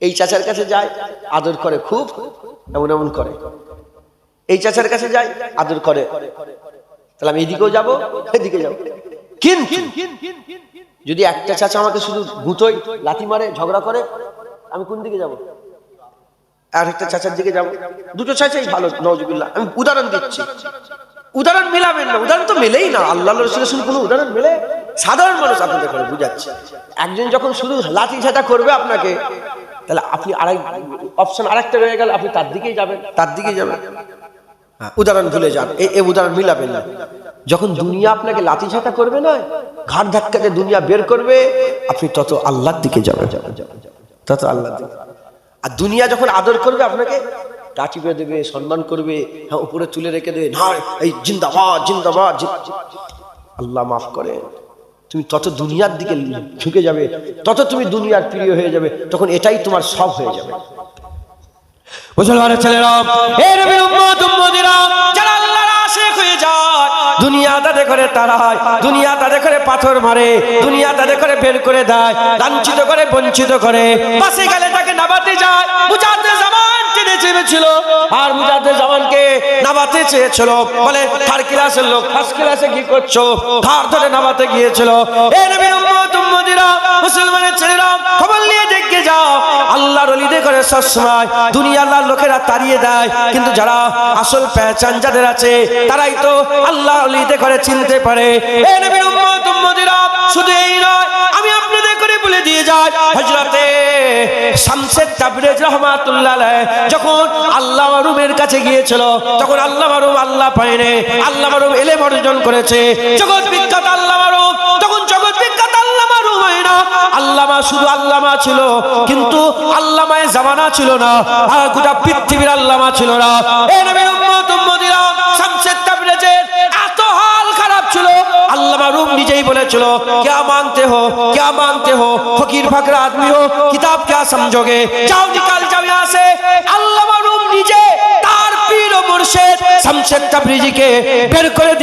Speaker 1: এই চাচার কাছে যায়, আদর করে, খুব এমন এমন করে। এই চাচার কাছে যায়, আদর করে, তাহলে আমি এদিকেও যাবো, এদিকে যাবো। কিন্তু যদি একটা চাচা আমাকে শুধু গুঁতোয়, লাথি মারে, ঝগড়া করে, আমি কোন দিকে যাবো? আর একটা চাচার দিকে যাবো। দুটো চাচাই ভালো, নাউজুবিল্লাহ। আমি উদাহরণ দিচ্ছি, উদাহরণ মিলাবেন না, উদাহরণ তো মেলেই না। আল্লাহ রাসূলের শুধু কোনো উদাহরণ মেলে? সাধারণ মানুষ আপনাদের করে বুঝাচ্ছে। একজন যখন শুধু লাঠি ঝাঁটা করবে আপনাকে, তাহলে আপনি আরেক অপশন আরেকটা রয়ে গেল, আপনি তার দিকেই যাবেন, তার দিকেই যাবেন। উদাহরণ ভুলে যান, এই উদাহরণ মিলাবেন না। যখন দুনিয়া আপনাকে লাথি ঝাঁটা করবে না, ঘাড় ধাক্কাতে দুনিয়া বের করবে, আপনি তত আল্লাহর দিকে যাবেন, তত আল্লাহর দিকে। আর দুনিয়া যখন আদর করবে আপনাকে, তা টিপে দেবে, সম্মান করবে, হ্যাঁ উপরে তুলে রেখে দেবে, না এই জিন্দাবাদ জিন্দাবাদ, আল্লাহ মাফ করে, তুমি তত দুনিয়ার দিকে ঝুঁকে যাবে, তত তুমি দুনিয়ার প্রিয় হয়ে যাবে, তখন এটাই তোমার সব হয়ে যাবে। মুসলমানের ছেলেরা, এই নবীর উম্মত উম্মতিরা যারা আল্লাহর আশিক হয়ে যায়, দুনিয়া তাদের করে তাড়ায়, দুনিয়া তাদের করে পাথর মারে, দুনিয়া তাদের করে বের করে দেয়, লাঞ্ছিত করে, বঞ্চিত করে, পাশে গেলে তাকে নামাতে যায়। মুজাদ্দিদ জামান টেনে চেয়েছিল, আর মুজাদ্দিদ জামানকে নামাতে চেয়েছিল, বলে থার্ড ক্লাসের লোক ফার্স্ট ক্লাসে কি করছো, ঘাড় ধরে নামাতে গিয়েছিল। এই নবীর উম্মত উম্মতিরা, মুসলমানের ছেলেরা, খবর নিয়ে দেখে যাও, আল্লাহর ওলিদের করে সবসময় দুনিয়ার লোকেরা তাড়িয়ে দেয়, কিন্তু যারা আসল পেহচান যাদের আছে, তারাই তো আল্লাহর ওলিদের করে চিনতে পারে। এই নবীর উম্মত উম্মতিরা, শুধু এই নয়, আমি আপনাদের করে বলে দিয়ে যাই, হযরতে শামসুদ তাবরিজি রাহমাতুল্লাহ আলাইহি যখন আল্লাহ মারুমের কাছে গিয়েছিল, তখন আল্লাহ মারুম আল্লাহ পায়নি, আল্লাহ মারুম ইলম অর্জন করেছে, জগৎ বিখ্যাত আল্লাহ মারুম, তখন জগৎ বিখ্যাত আল্লাহ মারুম হয় না, আল্লামা শুধু আল্লামা ছিল, কিন্তু আল্লামায়ে জামানা ছিল না, আর গোটা পৃথিবীর আল্লামা ছিল না। এই নবীর উম্মত উম্মতিরা, শামসুদ তাবরিজির এত হাল খারাপ ছিল, আল্লাহ মারুম নিজেই বলেছিল, क्या मांगते हो फकीर फकरा आदमी हो, किताब क्या समझोगे, जाओ निकाल जाओ यहाँ से। আল্লাহ মারুম নিজে তার পীর ও মুর্শিদ শামসুদ তাবরিজিকে বের করে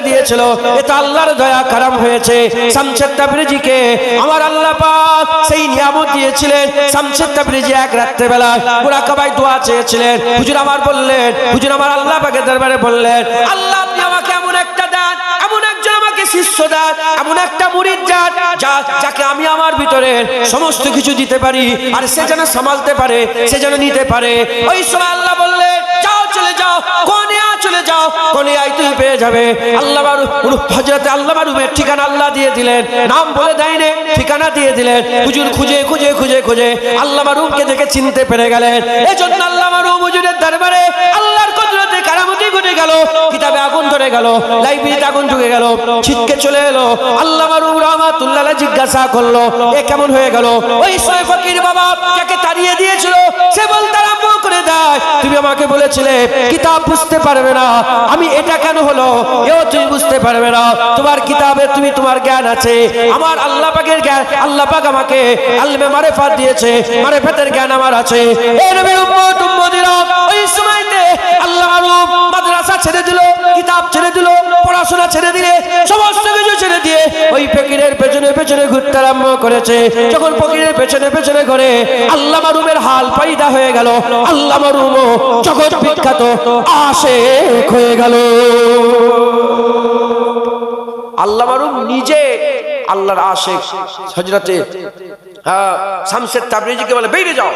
Speaker 1: দিয়েছিল। এটা আল্লাহর দয়া কারাম হয়েছে। শামসুদ তাবরিজিকে আমার আল্লাহ পাক সেই নিয়ামত দিয়েছিলেন। শামসুদ তাবরিজি এক রাত্রে বেলা মুরাকাবায় দোয়া চেয়েছিলেন, হুজুর আমার বললেন, হুজুর আমার আল্লাহ পাকের দরবারে বললেন, আল্লাহ আপনি আমাকে এমন একটা দেন, এমন একজন আমাকে শিষ্য দেন, এমন একটা মুরিদ দেন, যাকে আমি আমার ভিতরে সমস্ত কিছু দিতে পারি, আর সে যেন সামালতে পারে, সে যেন নিতে পারে। ওই সময় আল্লাহ বললেন, যাও চলে যাও, চলে যাও, কোনিয়ায় তুমি পেয়ে যাবে। আল্লাহ মারুম, হযরতে আল্লাহ মারুমের ঠিকানা আল্লাহ দিয়ে দিলেন, নাম বলে দেয়নি, ঠিকানা দিয়ে দিলেন। হুজুর খুঁজে আল্লাহ মারুমকে দেখে চিনতে পেরে গেলেন। এজন্য আল্লাহ মারুম হুজুরের দরবারে আল্লাহর কুদরতে কারামতি ঘটে গেল, কিতাবে আগুন ধরে গেল, লাইব্রেরিতে আগুন ঢুকে গেল, ছিটকে চলে এলো। আল্লাহ মারুম রাহমাতুল্লাহ আলাইহি জিজ্ঞাসা করলো, এ কেমন হয়ে গেল? ওই সময় ফকির বাবা যাকে তাড়িয়ে দিয়েছিল, সে বলতে আরম্ভ করে দেয়, তুমি আমাকে বলেছিলে কিতাব বুঝতে পারবে না, আমি এটা কেন হলো, এও তুমি বুঝতে পারবে না, তোমার কিতাবে তুমি তোমার জ্ঞান আছে, আমার আল্লাহ পাকের জ্ঞান, আল্লাহ পাক আমাকে ইলমে মারিফাত দিয়েছে, মারিফাতের জ্ঞান আমার আছে। এই নবীর উম্মত উম্মতিরা, ওই সময়তে আল্লাহ মারুম মাদ্রাসা ছেড়ে দিল, কিতাব ছেড়ে দিল, পড়াশোনা ছেড়ে দিলে, সমস্ত কিছু ছেড়ে দিয়ে ওই ফকিরের পেছনে ঘুরতে আরম্ভ করেছে। যখন ফকিরের পেছনে ঘুরে আল্লাহ মারুমের হাল পয়দা হয়ে গেল, আল্লাহ মারুম জগৎ বিখ্যাত আশিক হয়ে গেল। আল্লাহ মারুম নিজে আল্লাহর আশিক। হযরতে শামসুদ তাবরিজিকে বলে, বেরিয়ে যাও।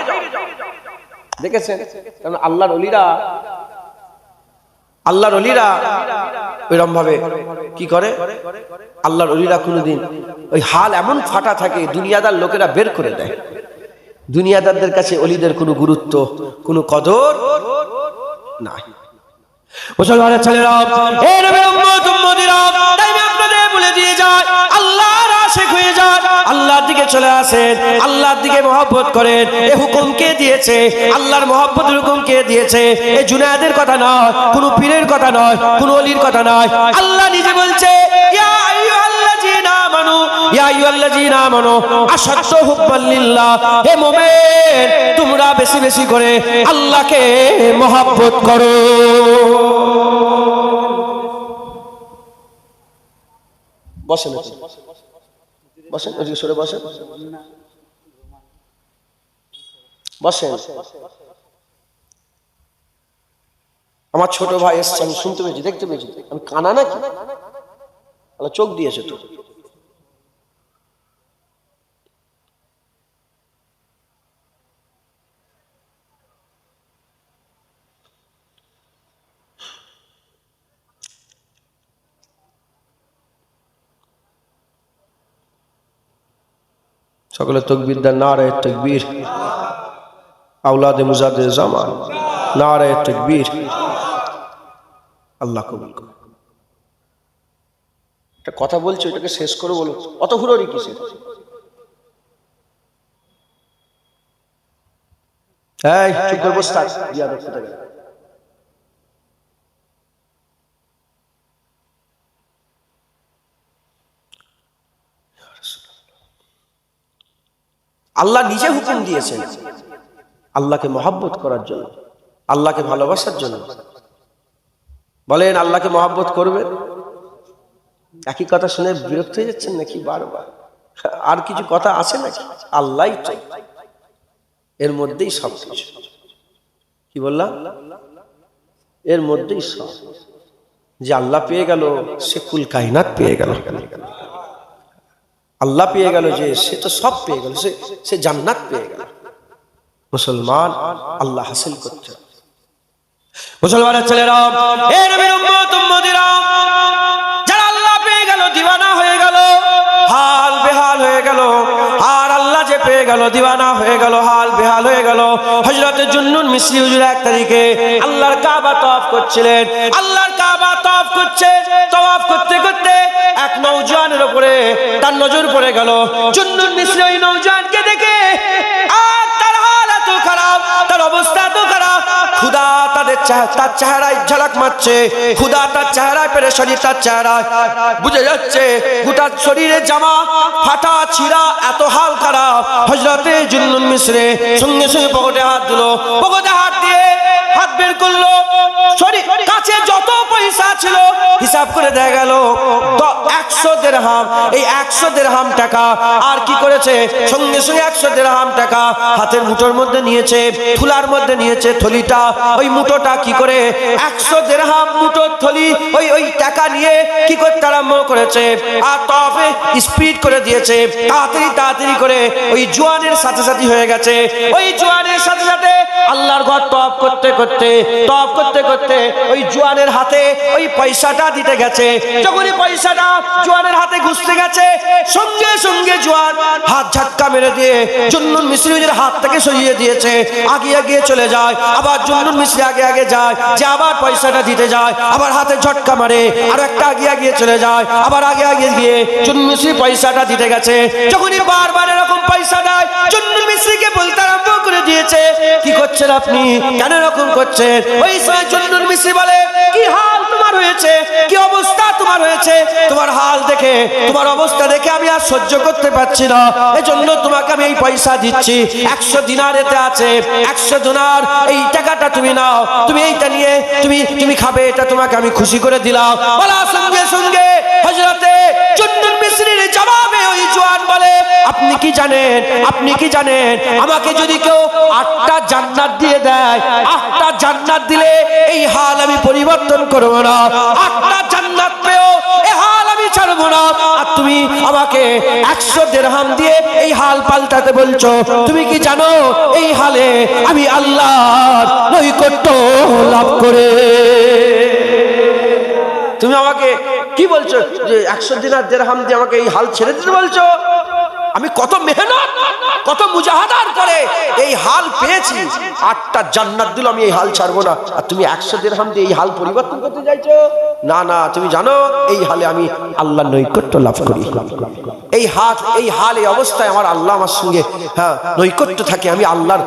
Speaker 1: দেখেছেন, কারণ আল্লাহর ওলিরা এরকম ভাবে কি করে, আল্লাহর ওলিরা কোনোদিন ওই হাল এমন ফাটা থাকে, দুনিয়াদার লোকেরা বের করে দেয়। দুনিয়াদারদের কাছে ওলিদের কোনো গুরুত্ব, কোনো কদর নাই। মুসলমানের ছেলেরা, এই নবীর উম্মত উম্মতিরা, তাই আমি আপনাদের বলে দিয়ে যাই, আল্লাহর আশিক হয়ে যান, আল্লাহর দিকে চলে আসেন, আল্লাহর দিকে মহব্বত করেন। এই হুকুম কে দিয়েছে? আল্লাহর মহব্বতের হুকুম কে দিয়েছে? এই জুনায়েদের কথা নয়, কোনো পীরের কথা নয়, কোনো ওলির কথা নয়, আল্লাহ নিজে বলছে, ইয়া আইয়ুহাল্লাযীনা আমানু, ইয়া আইয়ুহাল্লাযীনা আমানু আশাদ্দু হুব্বান লিল্লাহ। হে মুমিন, তোমরা বেশি বেশি করে আল্লাহকে মহব্বত করো। বসেন বসেন, সরে বসেন বসেন। আমার ছোট ভাই এসছে, আমি শুনতে পেয়েছি, দেখতে পেয়েছি, আমি কানা নাকি? চোখ দিয়েছে তো। সকলে তাকবীর দেন, নারে তাকবীর। আওলাদে মুজাদ্দিদ জামান, নারে তাকবীর। আল্লাহ কবুল করুন। একটা কথা বলছি, ওইটাকে শেষ করে বলো, অত হুড়োড়ি কিসের? এই চুপ করে বসে থাক, বিয়াদব কোথাকার। আল্লাহ নিজে হুকুম দিয়েছেন আল্লাহকে মহব্বত করার জন্য, আল্লাহকে ভালোবাসার জন্য। বলেন আল্লাহকে মহব্বত করবেন? একই কথা শুনে বিরক্ত হয়ে যাচ্ছেন নাকি বারবার? আর কিছু কথা আছে নাকি? আল্লাহই তো, এর মধ্যেই সব কিছু। কি বললাম? এর মধ্যেই সব। যে আল্লাহ পেয়ে গেল সে কুল কায়নাত পেয়ে গেল। আল্লাহ পেয়ে গেল যে সে তো সব পেয়ে গেল, সে জান্নাত পেয়ে গেল। মুসলমান আল্লাহ হাসিল করতে, মুসলমানের ছেলেরা, এ নবীর উম্মত উম্মতিরা, যারা আল্লাহ পেয়ে গেল দিওয়ানা হয়ে গেল, হাল বেহাল হয়ে গেল। আর আল্লাহ যে পেয়ে গেল দিওয়ানা হয়ে গেল, হাল বেহাল হয়ে গেল। হযরত জুন্নুন মিসরি হুজুর এক তারিখে আল্লাহর কাবা তওয়াফ করছিলেন। আল্লাহর কাবা তওয়াফ করছে, তওয়াফ করতে করতে এক নওজওয়ানের উপরে তার নজর পড়ে গেল। জুন্নুন মিসরি ওই নওজওয়ানকে দেখে, আর তার হাল এত খারাপ, তার অবস্থা এত খারাপ, খুদা তার চেহারায় ঝলক মারছে, খুদা তার চেহারায় পেরেশানি, তার চেহারায় বুঝে যাচ্ছে গোটা শরীরে জামা ফাটা ছিঁড়া, এত হাল খারাপ। হযরতে জুন্নুন মিসরি সঙ্গে সঙ্গে পকেটে হাত দিল, পকেটে হাত দিয়ে হাত বের করলো, শরীর কাছে যত পয়সা ছিল হিসাব করে দেখা গেল 100 দিরহাম। এই 100 দিরহাম টাকা আর কি করেছে, সঙ্গে সঙ্গে 100 দিরহাম টাকা হাতের মুঠোর মধ্যে নিয়েছে, থুলার মধ্যে নিয়েছে থলিটা। ওই মুঠোটা কি করে 100 দিরহাম মুঠোর থলি, ওই টাকা নিয়ে কি করতে আরম্ভ করেছে, আর তওয়াফে স্পিড করে দিয়েছে, তাড়াতাড়ি করে ওই জোয়ানের সাথে সাথে হয়ে গেছে। ওই জোয়ানের সাথে সাথে আল্লাহর ঘর তওয়াফ করতে করতে ওই জোয়ানের হাতে ওই পয়সাটা দিতে গেছে। যখনই পয়সাটা জোয়ানের হাতে ঘুষতে গেছে, সঙ্গে সঙ্গে জোয়ান হাত ঝটকা মেরে দিয়ে জুন্নুন মিসরির হাত থেকে সরিয়ে দিয়েছে। আগে চলে যায়, আবার জুন্নুন মিসরি আগে যায়, যে আবার পয়সাটা দিতে যায়, আবার হাতে ঝটকা মারে, আর একটা আগে চলে যায়, আবার আগে গিয়ে জুন্নুন মিসরি পয়সাটা দিতে গেছে। যখনই বারবার এরকম পয়সা দেয়, জুন্নুন মিসরিকে বলতে আরম্ভ করে দিয়েছে, কি করছেন আপনি, কেন এরকম করছেন? ওই সময় জুন্নুন মিসরি বলে, কি হাল তোমার হয়েছে, কি অবস্থা তোমার হয়েছে, তোমার হাল দেখে, তোমার অবস্থা দেখে আমি আর সহ্য করতে পারছি না, এজন্য তোমাকে আমি এই পয়সা দিচ্ছি। 100 দিনার এতে আছে, 100 দিনার, এই টাকাটা তুমি নাও, তুমি এইটা নিয়ে তুমি খাবে, এটা তোমাকে আমি খুশি করে দিলাম। বলার সঙ্গে সঙ্গে হযরতে জুন্নুন মিসরির জবাবে ওই জওয়ান বলে, আপনি কি জানেন আমাকে যদি কেউ 8টা জান্নাত দিয়ে দেয়, 8টা জান্নাত দিলে এই হাল আমি পরিবর্তন করব না, 8টা জান্নাত পেও এই হাল আমি ছাড়বো না। আর তুমি আমাকে 100 দিরহাম দিয়ে এই হাল পাল্টাতে বলছো, তুমি কি জানো এই হালে আমি আল্লাহর নৈকট্য লাভ করে, তুমি আমাকে কি বলছো যে 100 দিরহাম দিয়ে আমাকে এই হাল ছেড়ে দিতে বলছো? আমি কত মেহনত, কত মুজাহাদার পরে এই হাল পেয়েছি, 8টা জান্নাত দিল, আমি এই হাল ছাড়বো না। আর তুমি 100 দিরহাম দিয়ে এই হাল পরিবর্তন করতে চাইছো? না, তুমি জানো এই হালে আমি আল্লাহর নৈকট্য লাভ করি, এই হাল এই অবস্থায় আমার আল্লাহ আমার সঙ্গে নৈকট্য থাকে, আমি আল্লাহর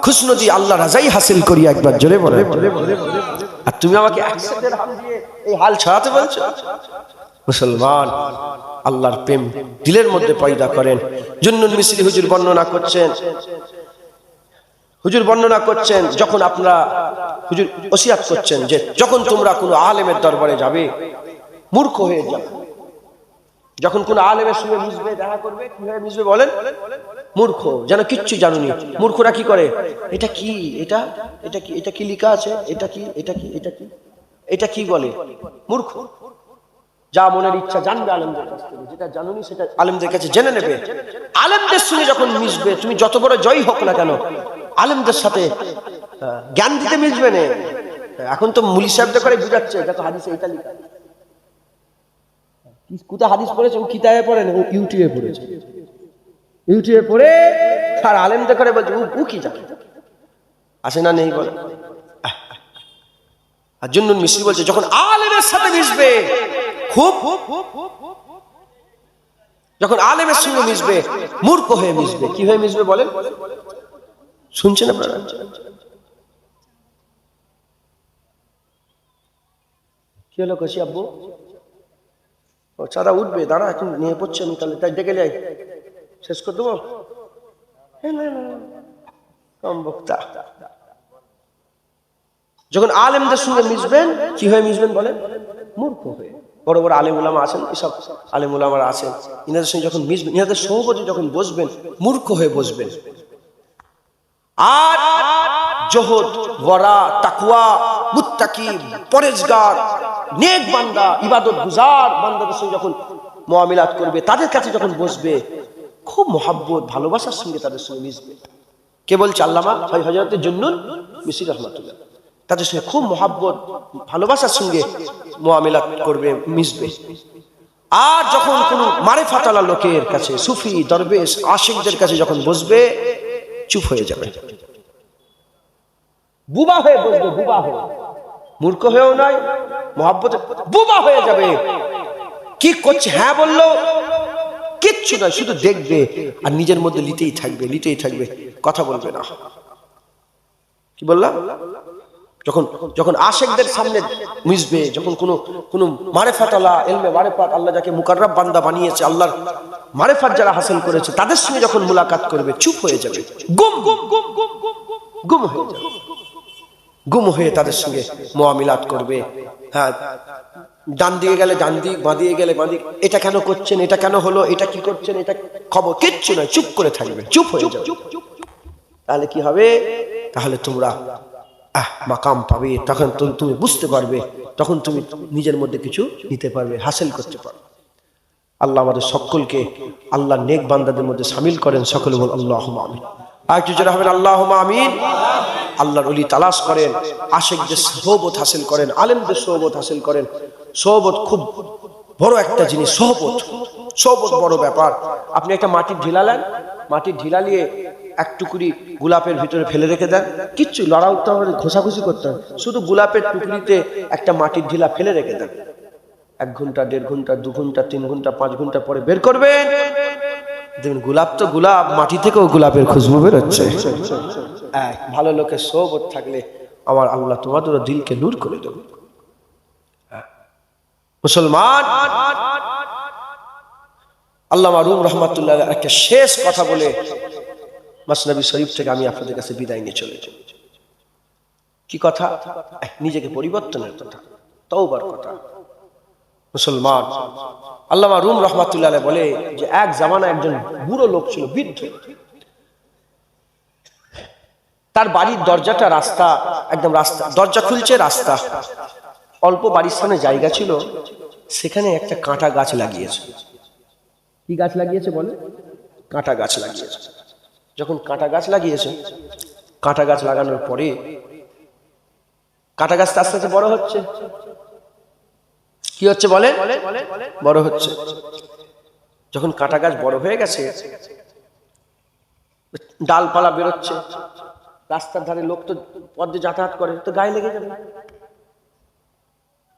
Speaker 1: খুশনদি, আল্লাহ রাজাই হাসিল করি। একবার জোরে বলে, আর তুমি আমাকে 100 দিরহাম দিয়ে এই হাল ছাড়াতে বলছো? মুসলমান আল্লাহর প্রেম দিলের মধ্যে পয়দা করেন। জুন্নুন মিসরি হুজুর বর্ণনা করছেন, যখন আপনারা হুজুর ওসিয়াত করছেন যে যখন তোমরা কোনো আলেমের দরবারে যাবে মূর্খ হয়ে যাবে, যখন কোনো আলেমের সঙ্গে মিশবে, দেখা করবে, কিভাবে মিশবে বলেন? মূর্খ, যেন কিচ্ছু জানুনি। মূর্খরা কি করে, এটা কি লেখা আছে, এটা কি বলে? মূর্খ। যা মনের ইচ্ছা জানবে আলেমদের কাছ থেকে, যেটা জানুনি সেটা আলেমদের কাছে জেনে নেবে। আলেমদের সঙ্গে যখন মিশবে, তুমি যত বড় জয় হোক না কেন, আলেমদের সাথে জ্ঞান দিতে মিশবে না। এখন তো মুলি সাহেবদের করে বুঝাচ্ছে, দেখো হাদিসে এটা লেখা, কোথায় হাদিস পড়েছে, ও কিতাবে পড়ে না, ও ইউটিউবে পড়েছে, ইউটিউবে পড়ে আর আলেমদের করে বলছে ও কি জানে, আসে না নেই বলে। আর জুন্নুন মিসরি বলছে যখন আলেমের সাথে মিশবে খুব, যখন আলেমের সঙ্গে মিশবে মূর্খ হয়ে মিশবে। কি হয়ে মিশবে বলেন? শুনছেন আপনারা? কি হলো কষি আব্বু? ও চাঁদা উঠবে, দাঁড়া এখন নিয়ে পড়ছে, আমি তাহলে তাই ডেকে যাই, শেষ করে দেবো। কম বক্তা। যখন আলেমদের সঙ্গে মিশবেন কি হয়ে মিশবেন বলেন? মূর্খ হয়ে। বড় বড় আলেম উলামা আছেন, এসব আলেম উলামারা আছেন, ইনাদের সঙ্গে যখন মিশবেন, ইনাদের সহবতে যখন বসবেন মূর্খ হয়ে বসবেন। আর জহদ, ওয়ারা, তাকওয়া, মুত্তাকি, পরেজগার, নেক বান্দা, ইবাদত গুজার বান্দাদের সঙ্গে যখন মুআমিলাত করবে, তাদের কাছে যখন বসবে খুব মহব্বত ভালোবাসার সঙ্গে তাদের সঙ্গে মিশবে। কে বলছে? আল্লামা হযরত জুন্নুন মিশরি রাহমাতুল্লাহ। তাদের সঙ্গে খুব মহব্বত ভালোবাসার সঙ্গে মুআমিলাত করবে, মিশবে। আর যখন কোনো মারিফাতওয়ালা লোকের কাছে, সুফি, দরবেশ, আশিকদের কাছে যখন বসবে চুপ হয়ে যাবে, বুবা হয়ে বসবে, বুবা হয়ে, মূর্খ হয়েও নয়, মহব্বতে বুবা হয়ে যাবে। কি করছে হ্যাঁ বললো, কিচ্ছু নয়, শুধু দেখবে আর নিজের মধ্যে লিতেই থাকবে, লিতেই থাকবে, কথা বলবে না। কি বললাম? যখন যখন আশিকদের সামনে মিশবে, যখন কোনো মারিফাতওয়ালা, ইলমে মারিফাত, আল্লাহ যাকে মুকাররাব বান্দা বানিয়েছে, আল্লাহর মারিফাত যারা হাসিল করেছে, তাদের সঙ্গে যখন মুলাকাত করবে চুপ হয়ে যাবে, গুম গুম গুম গুম গুম হয়ে যাবে, গুম হয়ে তাদের সঙ্গে মুআমিলাত করবে। হ্যাঁ, ডান দিকে গেলে ডান দিক, বাঁ দিকে গেলে বাঁ দিক, এটা কেন করছেন, এটা কেন হলো, এটা কি করছেন, এটা খবর কিচ্ছু নয়, চুপ করে থাকবে, চুপ হয়ে যাবে। তাহলে কি হবে? তাহলে তোমরা মাকাম পাবে, তখন তুমি বুঝতে পারবে, তখন তুমি নিজের মধ্যে কিছু নিতে পারবে, হাসিল করতে পারবে। আল্লাহ আমাদের সকলকে আল্লাহ নেক বান্দাদের মধ্যে শামিল করেন। সকলে বল আল্লাহুম্মা আমিন। আর কিছু যারা হবেন আল্লাহুম্মা আমিন। আল্লাহর ওলি তালাশ করেন, আশিকদের সোহবত হাসিল করেন, আলেমদের সোহবত হাসিল করেন। সোহবত খুব বড় একটা জিনিস, সোহবত, সোহবত বড় ব্যাপার। আপনি একটা মাটির ঢিলা নেন, মাটির ঢিলা নিয়ে এক টুকরি গোলাপের ভিতরে ফেলে রেখে দেন, কিচ্ছু লড়া উঠতে হবে, ঘষাঘষি করতে হবে, শুধু গোলাপের টুকরিতে একটা মাটির ঢিলা ফেলে রেখে দেন। 1 ঘন্টা, 1.5 ঘন্টা, 2 ঘন্টা, 3 ঘন্টা, 5 ঘন্টা পরে বের করবেন, দেখুন গোলাপ তো গোলাপ, মাটি থেকেও গোলাপের খুশবু বেরোচ্ছে। ভালো লোকের সোহবত থাকলে আমার আল্লাহ তোমাদের দিলকে নূর করে দেবে। মুসলমান, আল্লামা রুম রাহমাতুল্লাহ একটা শেষ কথা বলে মসনবী শরীফ থেকে আমি আপনাদের কাছে বিদায় নিয়ে চলে যাব। কি কথা? নিজেকে পরিবর্তনের কথা, তওবার কথা। মুসলমান, আল্লামা রুম রাহমাতুল্লাহ বলে যে এক জামানা একজন বুড়ো লোক ছিল, বৃদ্ধ, তার বাড়ির দরজাটা রাস্তা, একদম রাস্তা, দরজা খুলছে রাস্তা, অল্প বাড়ির সামনে জায়গা ছিল, সেখানে একটা কাঁটা গাছ লাগিয়েছে। কি গাছ লাগিয়েছে বলে? কাঁটা গাছ লাগিয়েছে। যখন কাঁটা গাছ লাগিয়েছে, কাঁটা গাছ লাগানোর পরে কাঁটা গাছটা আস্তে আস্তে বড় হচ্ছে। কি হচ্ছে বলে? বড় হচ্ছে। যখন কাঁটা গাছ বড় হয়ে গেছে, ডালপালা বেরোচ্ছে, রাস্তার ধারে লোক তো পথ দিয়ে যাতায়াত করে, তো গায়ে লেগে যাবে।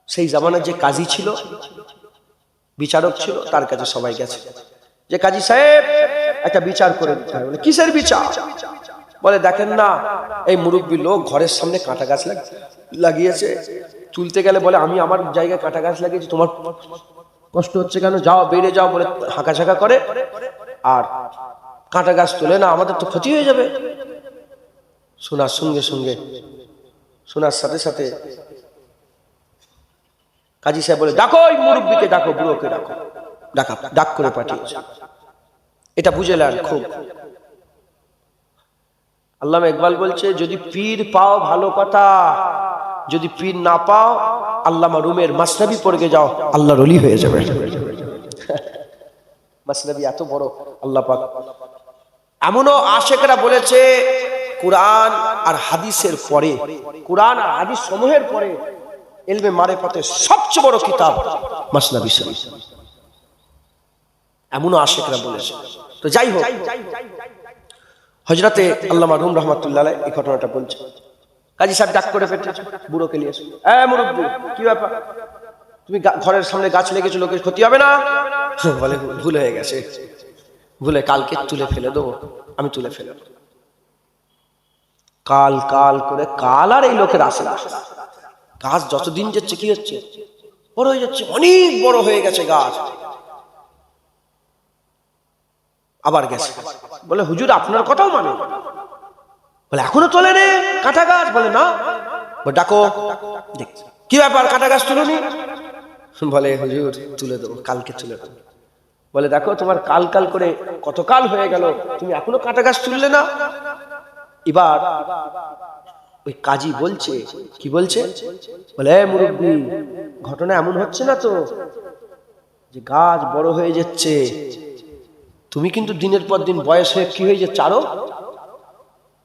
Speaker 1: সেই জামানার যে কাজী ছিল, বিচারক ছিল, তার কাছে সবাই গেছে যে কাজী সাহেব একটা বিচার করে দিতে হবে। বলে কিসের বিচার? বলে দেখেন না, এই মুরব্বী লোক ঘরের সামনে কাঁটা গাছ লাগিয়েছে, তুলতে গেলে বলে আমি আমার জায়গায় কাঁটা গাছ লাগিয়েছি, তোমার কষ্ট হচ্ছে কেন, যাও বেড়ে যাও বলে হাঁকাঝাঁকা করে, আর কাঁটা গাছ তোলে না, আমাদের তো ক্ষতি হয়ে যাবে। শোনার সঙ্গে সঙ্গে, শোনার সাথে সাথে কাজী সাহেব বলে ডাকো, ওই মুরব্বীকে ডাকো, বুড়োকে ডাকো, ডাক করে পাঠিয়েছে। এটা বুঝেলেন খুব। আল্লামা ইকবাল বলছে যদি পীর পাও ভালো কথা, যদি পীর না পাও আল্লামা রুমের মাসনবী পড়ে যাও, আল্লাহর ওলি হয়ে যাবে। মাসনবী এত বড় আল্লাহ পাক। এমনও আশেকরা বলেছে কুরআন আর হাদিসের পরে, কুরআন আর হাদিস সমূহের পরে ইলমে মারিফাতের সবচেয়ে বড় কিতাব মাসনবী শরীফ। এমনও আশেকরা বলেছে। তো যাই হোক, হযরতে আল্লামা রুম রাহমাতুল্লাহ আলাইহি এই ঘটনাটা বলছে। কাজী সাহেব ডাক করে পেটেছে, বুড়োকে নিয়ে এসে, মুরব্বি কি ব্যাপার? তুমি ঘরের সামনে গাছ লেগেছো, লোকের ক্ষতি হবে না? বলে ভুল হয়ে গেছে, ভুলে কালকে তুলে ফেলে দেবো, আমি তুলে ফেলে দেবো। কাল কাল করে কাল আর এই লোকের আসে না। গাছ যতদিন যাচ্ছে কি হচ্ছে, বড় হয়ে যাচ্ছে, অনেক বড় হয়ে গেছে গাছ। আবার গেছে, বলে হুজুর আপনার কথাও মানে? বলে এখনো তোলে রে কাঁটা গাছ? বলে না। ডাকো, কি ব্যাপার কাঁটা গাছ তুলনি? বলে হুজুর তুলে দেবো, কালকে তুলে দেবো। বলে দেখো তোমার কাল কাল করে কত কাল হয়ে গেল, তুমি এখনো কাঁটা গাছ তুললে না। এবার ওই কাজী বলছে, কি বলছে? বলে মুরব্বি, ঘটনা এমন হচ্ছে না তো যে গাছ বড় হয়ে যাচ্ছে, তুমি কিন্তু দিনের পর দিন বয়স হয়ে কি হয়ে যাচ্ছে, আরো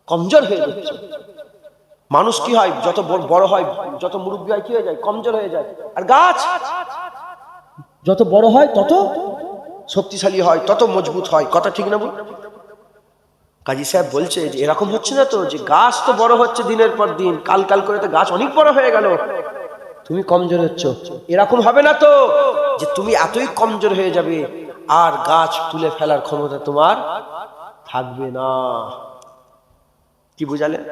Speaker 1: কমজোর হয়ে যাচ্ছে। মানুষ কি হয়, যত বড় হয়, যত মুরব্বী হয়, কি হয়ে যায়, কমজোর হয়ে যায়। আর গাছ যত বড় হয় তত শক্তিশালী হয়, তত মজবুত হয়। কথা ঠিক না? কাজী সাহেব বলছে যে এরকম হচ্ছে না তো যে গাছ তো বড় হচ্ছে দিনের পর দিন, কাল কাল করে তো গাছ অনেক বড় হয়ে গেল, তুমি কমজোর হচ্ছ। এরকম হবে না তো যে তুমি এতই কমজোর হয়ে যাবে আর গাছ তুলে ফেলার ক্ষমতা তোমার থাকবে না। কি বুঝালেন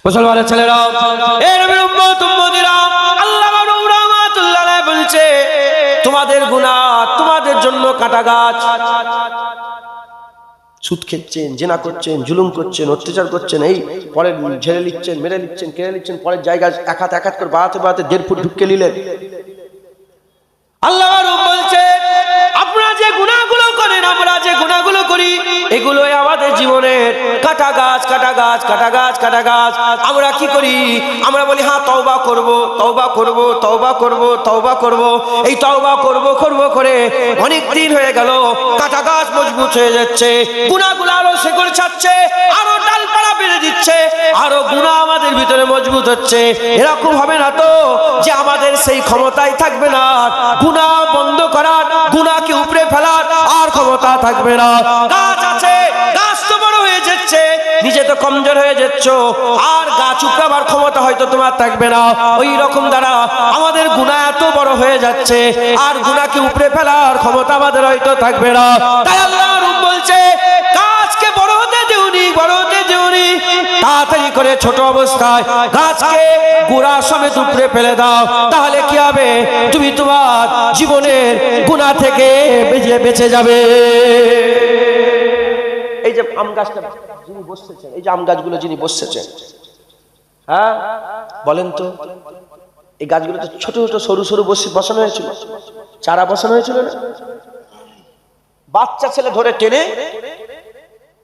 Speaker 1: মুসলমানের ছেলেরা? এই নবীর উম্মত উম্মতিরা, আল্লামা রুহুল রহমাতুল্লাহ আলাইহি বলছে তোমাদের গুনাহ তোমাদের জন্য কাটা গাছ। সুদ খেচ্ছেন, জিনা করছেন, জুলুম করছেন, অত্যাচার করছেন, এই পরে ঝেড়ে নিচ্ছেন, মেরে নিচ্ছেন, কেড়ে নিচ্ছেন, পরের জায়গায় এক হাত করে বাড়াতে বাড়াতে 1.5 ফুট ঢুকে নিলেন। আল্লাহ বলছে আপনারা যে গুনাহগুলো করেন, আমরা যে গুনাহগুলো করি, এগুলোই আমাদের জীবনের কাটা গাছ, কাটা গাছ, কাটা গাছ, কাটা গাছ। আমরা কি করি? আমরা বলি হ্যাঁ তওবা করব, তওবা করব, তওবা করব, তওবা করব। এই তওবা করব করব করে অনেক দিন হয়ে গেল, কাটা গাছ মজবুত হয়ে যাচ্ছে, গুনাহগুলো আরো শেকড় ছাড়ছে, আরো ডালপালা বেড়ে দিচ্ছে, আরো গুনাহ আমাদের ভিতরে মজবুত হচ্ছে। এরকম হবে না তো যে আমাদের সেই ক্ষমতাই থাকবে না গুনাহ বন্ধ করার, গুনাহকে উপরে ফেলার আর ক্ষমতা থাকবে না। গাছ আছে, গাছ তো বড় হয়ে যাচ্ছে, নিজে তো কমজোর হয়ে যাচ্ছ, আর গাছ উপড়াবার ক্ষমতা হয়তো তোমার থাকবে না। ওই রকম দ্বারা আমাদের গুনাহ এত বড় হয়ে যাচ্ছে আর গুনাহকে উপরে ফেলার ক্ষমতা আমাদের হয়তো থাকবে না। তাই আল্লাহ বলছে গাছকে বড় হতে দিওনি, বড় হতে দিওনি, তাড়াতাড়ি করে ছোট অবস্থায় গাছকে গোড়া সমেত উপরে ফেলে দাও, তাহলে কি হবে? তুমি তোমার জীবনের গুনাহ থেকে বেঁচে যাবে। এই যে আম গাছটা যিনি বসেছেন, এই যে আম গাছগুলো যিনি বসেছেন, হ্যাঁ বলেন তো, এই গাছগুলো তো ছোট ছোট সরু সরু বসানো হয়েছিল, চারা বসানো হয়েছিল না? বাচ্চা ছেলে ধরে টেনে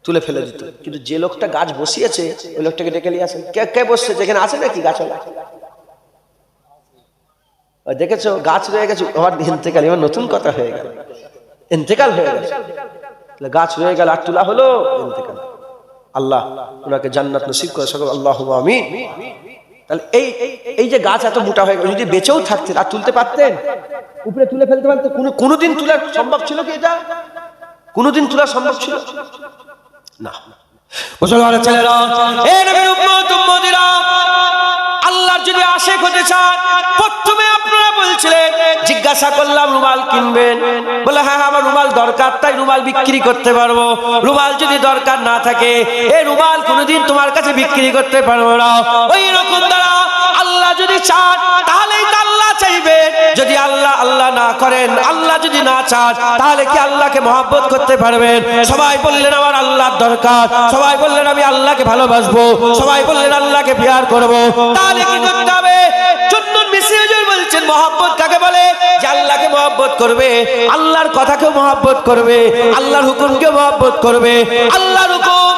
Speaker 1: তুলে ফেলে দিত, কিন্তু যে লোকটা গাছ বসিয়েছে ওই লোকটাকে ডেকে নিয়ে আসেন। কে বসছে? যেখানে আছে নাকি গাছওয়ালা? দেখেছো গাছ রয়ে গেছে, আবার ইন্তেকাল, এবার নতুন কথা হয়ে গেল, ইন্তেকাল হয়ে গেছে, গাছ রয়ে গেল আর তোলা হলো ইন্তেকাল। আল্লাহ ওনাকে জান্নাত নসিব করে সকল, আল্লাহুম্মা আমিন। তাহলে এই যে গাছ এত মোটা হয়ে গেল, যদি বেঁচেও থাকতেন আর তুলতে পারতেন, উপরে তুলে ফেলতে পারতেন? কোনোদিন তোলা সম্ভব ছিল কি? এটা কোনোদিন তোলা সম্ভব ছিল না। মুসলমানের ছেলেরা, এই নবীর উম্মত উম্মতিরা, আল্লাহর যদি আশিক হতে চান, প্রথমে আপনারা বলছিলেন, জিজ্ঞাসা করলাম রুমাল কিনবেন? বলে হ্যাঁ আমার রুমাল দরকার, তাই রুমাল বিক্রি করতে পারবো। রুমাল যদি দরকার না থাকে, এই রুমাল কোনোদিন তোমার কাছে বিক্রি করতে পারবো না। ওই রকম দ্বারা আল্লাহ যদি চান তাহলেই তো আল্লাহ চাইবে। যদি আল্লাহ আল্লাহ না করেন, আল্লাহ যদি না চান, তাহলে কি আল্লাহকে মহব্বত করতে পারবেন? সবাই বললেন আমার আল্লাহর দরকার, সবাই বললেন আমি আল্লাহকে ভালোবাসবো, সবাই বললেন আল্লাহকে প্যার করবো। তাহলে কি করতে হবে? চুন্নুন মিশরি হুজুর বলছেন মহব্বত কাকে বলে? যে আল্লাহকে মহব্বত করবে, আল্লাহর কথাকেও মহব্বত করবে, আল্লাহর হুকুমকেও মহব্বত করবে। আল্লাহর হুকুম,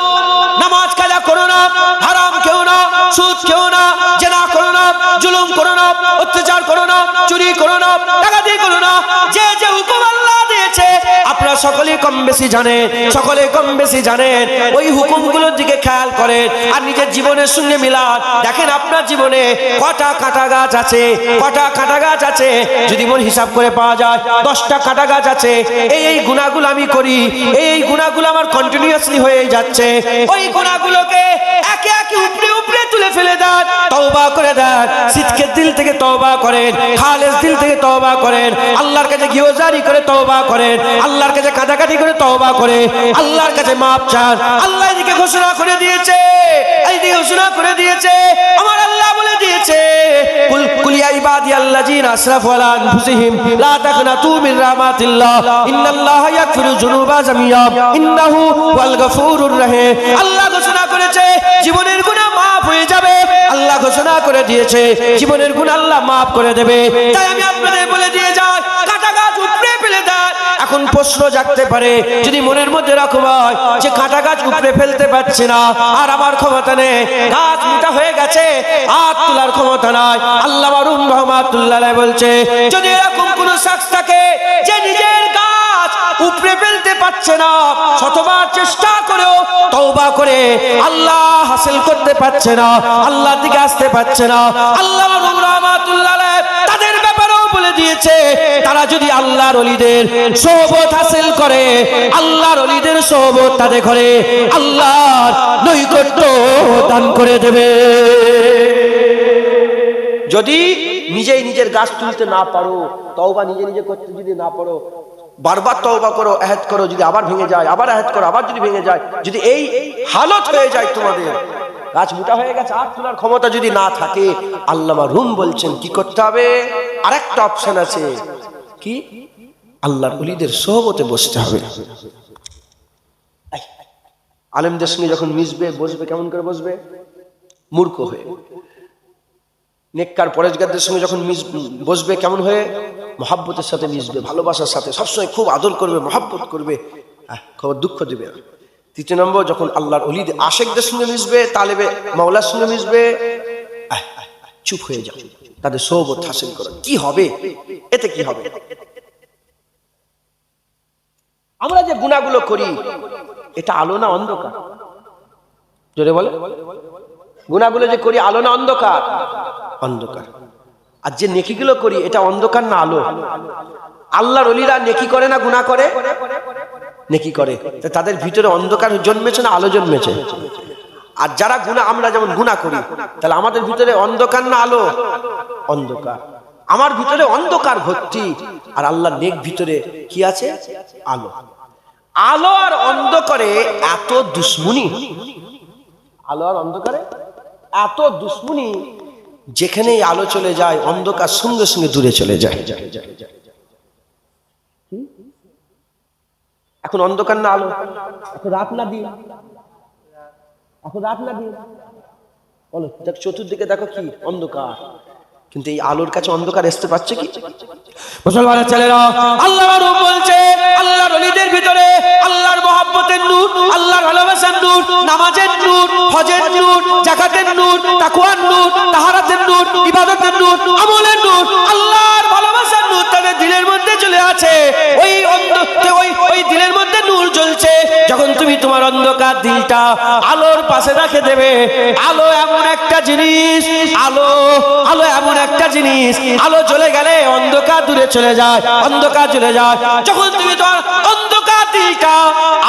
Speaker 1: নামাজ কাজা করো না, হারাম খেও না, সুদ খেও না, জিনা করো না, জুলুম করো না, অত্যাচার করো না, চুরি করো না, ডাকাতি করো না। যে যে হুকুম আল্লাহ দিয়েছে আপনারা সকলেই কম বেশি জানেন, সকলে কম বেশি জানেন। ওই হুকুমগুলোর দিকে খেয়াল করেন আর নিজের জীবনের সঙ্গে মিলান। দেখেন আপনার জীবনে কটা কাঁটা গাছ আছে, কটা কাঁটা গাছ আছে। যদি মন হিসাব করে পাওয়া যায় 10টা কাঁটা গাছ আছে। এই গুনাহগুলো আমি করি, এই গুনাহগুলো আমার কন্টিনিউয়াসলি হয়ে যাচ্ছে। ওই গুনাহগুলোকে একে একে উপরে উপরে তুলে ফেলে দেন, তওবা করে দেন, শীতকে দিল থেকে তওবা করেন, খালেস দিল থেকে তওবা করেন, আল্লাহর কাছে গিওজারি করে তওবা করেন, আল্লাহর কাছে কাটাকাটি করে তওবা করে আল্লাহর কাছে মাপ চান। আল্লাহ এদিকে ঘোষণা করে দিয়েছে, এইদিকে ঘোষণা করে দিয়েছে, আমার আল্লাহ বলে দিয়েছে, কুল ইয়া ইবাদিয়াল্লাযিনা আসরাফু আলা আনফুসিহিম লা তাকনাতু মিন রাহমাতিল্লাহ ইন্নাল্লাহা ইয়াগফিরু যুনুবা জামিয়া ইন্নাহু ওয়াল গফুরুর রহিম। আল্লাহ ঘোষণা করেছে জীবনের গুনাহ মাফ হয়ে যাবে, আল্লাহ ঘোষণা করে দিয়েছে জীবনের গুনাহ আল্লাহ মাফ করে দেবে। তাই আমি আপনাদের বলে দিয়ে যাই, কাটা গাছ উপড়ে ফেলে দেন। এখন প্রশ্ন জাগতে পারে, যদি মনের মধ্যে এরকম হয় যে কাটা গাছ উপড়ে ফেলতে পারছি না, আর আমার ক্ষমতা নেই, গাছ মোটা হয়ে গেছে, হাত তোলার ক্ষমতা নাই, আল্লাহ মারুম রহমাতুল্লাহ বলছে যদি এরকম কোন শখস থাকে যে নিজের গাছ উপড়ে ফেলতে পারছে না, শতবার চেষ্টা করেও তওবা করে আল্লাহ হাসিল করতে পারছে না, আল্লাহর দিকে আসতে পারছে না, আল্লাহ মারুম রহমাতুল্লাহ তাদের ব্যাপারেও বলে দিয়েছে তারা যদি আল্লাহর ওলিদের সোহবত হাসিল করে, আল্লাহর ওলিদের সোহবত তাদের ঘরে আল্লাহর নৈকট্য দান করে দেবে। যদি নিজেই নিজের গাছ তুলতে না পারো, তওবা নিজে নিজে করতে যদি না পারো, বারবার তওবা করো, আহাদ করো, যদি আবার ভেঙে যায়, আবার আহাদ করো, আবার যদি ভেঙে যায়, যদি এই হালত হয়ে যায় তোমাদের, গাছ মোটা হয়ে গেছে, হাত তোলার ক্ষমতা যদি না থাকে, আল্লামা রুম বলছেন কি করতে হবে, আরেকটা অপশন আছে, কি আল্লাহর ওলিদের সোহবতে বসতে হবে। আলেমদের সঙ্গে যখন মিশবে, বসবে কেমন করে বসবে? মূর্খ হয়ে। নেককার পরেজগারদের সঙ্গে যখন বসবে কেমন হয়ে? মহাব্বতের সাথে মিশবে, ভালোবাসার সাথে, সবসময় খুব আদর করবে, মহাব্বত করবে, খবর দুঃখ দিবে না। তৃতীয় নম্বর, যখন আল্লাহর ওলিদের আশেকদের সঙ্গে মিশবে, তালেবে মাওলার সঙ্গে মিশবে, চুপ হয়ে যাও, তাদের সোহবত হাসিল করো। কি হবে এতে? কি হবে? আমরা যে গুনাহগুলো করি, এটা আলো না অন্ধকার? জোরে বলে, গুনাহগুলো যে করি আলো না অন্ধকার? অন্ধকার। আর যে নেকিগুলো করি, এটা অন্ধকার না আলো? আল্লাহর ওলিরা নেকি করে না গুনাহ করে? নেকি করে। তাদের ভিতরে অন্ধকার জন্মেছে না আলো জন্মেছে? আর যারা গুনাহ, আমরা যেমন গুনাহ করি, তাহলে আমাদের ভিতরে অন্ধকার না আলো? অন্ধকার। আমার ভিতরে অন্ধকার ভর্তি, আর আল্লাহর নেক ভিতরে কি আছে? আলো। আলো আর অন্ধকারে এত দুশ্মনী, আলো আর অন্ধকারে এত দুশ্মনী, যেখানেই আলো চলে যায়, অন্ধকার সঙ্গে সঙ্গে দূরে চলে যায়। এখন অন্ধকার না আলো? এখন রাত না দিন? এখন রাত না দিন? বলো, চতুর্দিকে দেখো কি অন্ধকার, কিন্তু এই আলোর কাছে অন্ধকার আসতে পারছে কি? মুসলমানের ছেলেরা, আল্লাহর রূপ বলছে আল্লাহর ওলিদের ভিতরে আল্লাহর মহব্বতের নূর, আল্লাহর ভালোবাসার নূর, নামাজের নূর, হজের নূর, যাকাতের নূর, তাকওয়ার নূর, তাহারাতের নূর, ইবাদতের নূর, আমলের নূর, আল্লাহর ভালোবাসার নূর তাদের দিলের মধ্যে চলে আছে। ওই দিলের মধ্যে নূর জ্বলছে। যখন তুমি তোমার অন্ধকার দিলটা আলোর পাশে রেখে দেবে, আলো এমন একটা জিনিস, আলো এমন একটা জিনিস, আলো চলে গেলে অন্ধকার দূরে চলে যায়, অন্ধকার চলে যায়। যখন তুমি তোমার অন্ধকার দিলটা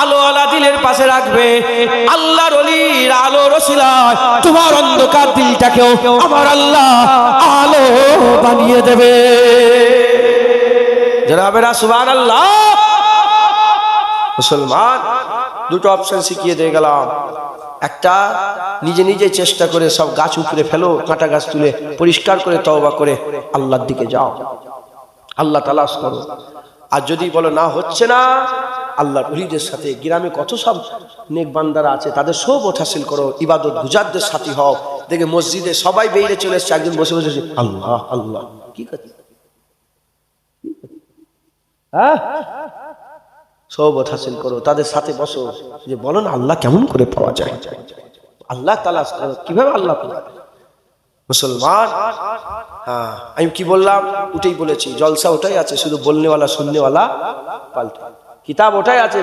Speaker 1: আলোওয়ালা দিলের পাশে রাখবে, আল্লাহর ওলির আলোর ওসিলায় তোমার অন্ধকার দিলটাকেও আমার আল্লাহ আলো বানিয়ে দেবে। জনাবেরা সুবহানাল্লাহ। মুসলমান, দুটো অপশন শিখিয়ে দিয়ে গেলাম। একটা, নিজে নিজে চেষ্টা করে সব গাছ উপড়ে ফেলো, কাঁটা গাছ তুলে পরিষ্কার করে তওবা করে আল্লাহর দিকে যাও, আল্লাহ তালাশ করো। আর যদি বলো না হচ্ছে না, আল্লাহর ওলিদের সাথে, গ্রামে কত সব নেক বান্দারা আছে, তাদের সোহবত হাসিল করো, ইবাদত গুজারদের সাথী হও। দেখে মসজিদে সবাই বেরিয়ে চলে এসছে, একজন বসে বসে আল্লাহ আল্লাহ, কি করছে? হ্যাঁ, সোহবত হাসিল করো, তাদের সাথে বসো, যে বলো না আল্লাহ কেমন করে পাওয়া যায়, আল্লাহ তালাশ করো, কিভাবে আল্লাহ পাওয়া যায়। মুসলমান, হ্যাঁ, আমি কি বললাম? ওটাই বলেছি, জলসা ওটাই আছে, শুধু বলনেওয়ালা শুননেওয়ালা পাল্টে, কিতাব ওটাই আছে,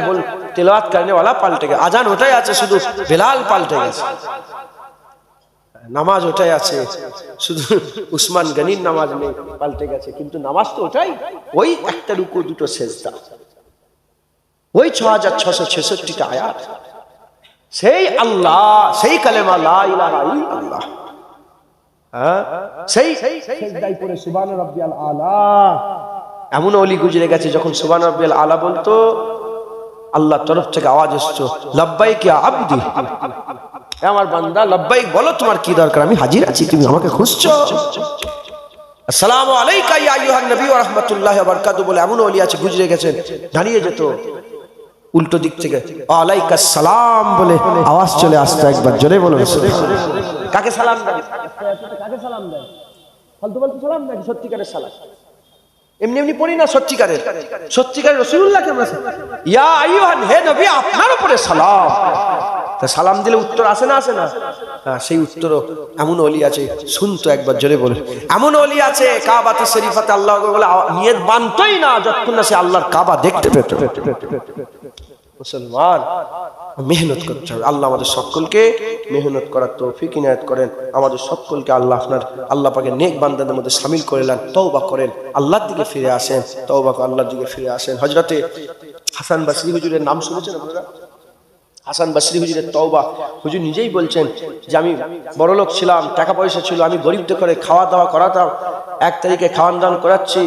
Speaker 1: তেলাওয়াত করনেওয়ালা পাল্টে গেছে, আজান ওটাই আছে, শুধু বেলাল পাল্টে গেছে, নামাজ ওটাই আছে, শুধু উসমান গনির নামাজ নেই, পাল্টে গেছে, কিন্তু নামাজ তো ওটাই, ওই একটা রুকু, দুটো সেজদা, ওই 6666টা আয়াত, সেই আল্লাহ, সেই কালেমা লা ইলাহা ইল্লাল্লাহ। হ্যাঁ, সেই সেজদায় পড়ে সুবহান রাব্বিয়াল আলা। এমন ওলি গুজরে গেছে যখন সুবহান রাব্বিয়াল আলা বলতো, আল্লাহর তরফ থেকে আওয়াজ আসতো, লাব্বাইক ইয়া আবদি, আমার বান্দা লাব্বাইক, বলো তোমার কি দরকার, আমি হাজির আছি, তুমি আমাকে খুঁজছো। আসসালামু আলাইকা ইয়া আইয়ুহান নবী ওয়া রাহমাতুল্লাহি ওয়া বারাকাতুহু বলে এমন ওলি আছে গুজরে গেছেন, দাঁড়িয়ে যেত উল্টো দিক থেকে ওয়ালাইকাস সালাম বলে আওয়াজ চলে আসতো। একবার জোরে বলুন সুবহানাল্লাহ। কাকে সালাম দেয়? কাকে সালাম দেয়? ফালতু ফালতু সালাম নাকি সত্যিকারের সালাম? এমনি এমনি পড়ি না, সত্যিকারের রাসূলুল্লাহকে আমরা ইয়া আইয়ুহান, হে নবী আপনার উপরে সালাম। তা সালাম দিলে উত্তর আসে না, আসে না? হ্যাঁ, সেই উত্তরও এমন ওলি আছে শুনতো। একবার জোরে বলে, এমন ওলি আছে কাবাতে শরীফাতে আল্লাহ বলে নিয়ত বানতোই না যতক্ষণ না সে আল্লাহর কাবা দেখতে পেত। মুসলমান মেহনত করতে হবে। আল্লাহ আমাদের সকলকে মেহনত করার তৌফিক ইনায়াত করেন। আমাদের সকলকে আল্লাহ আপনার আল্লাহ পাকের নেক বান্দাদের মধ্যে শামিল করে নেন। তওবা করেন, আল্লাহর দিকে ফিরে আসেন। তওবা করে আল্লাহর দিকে ফিরে আসেন। হযরতে হাসান বসরি হুজুরের নাম শুনেছেন আপনারা? হাসান বসরি হুজুরের তওবা, হুজুর নিজেই বলছেন যে আমি বড়লোক ছিলাম, টাকা পয়সা ছিল, আমি গরিবদের করে খাওয়া দাওয়া করাতাম। এক তারিখে খাওয়ান দাওয়ান করাচ্ছি,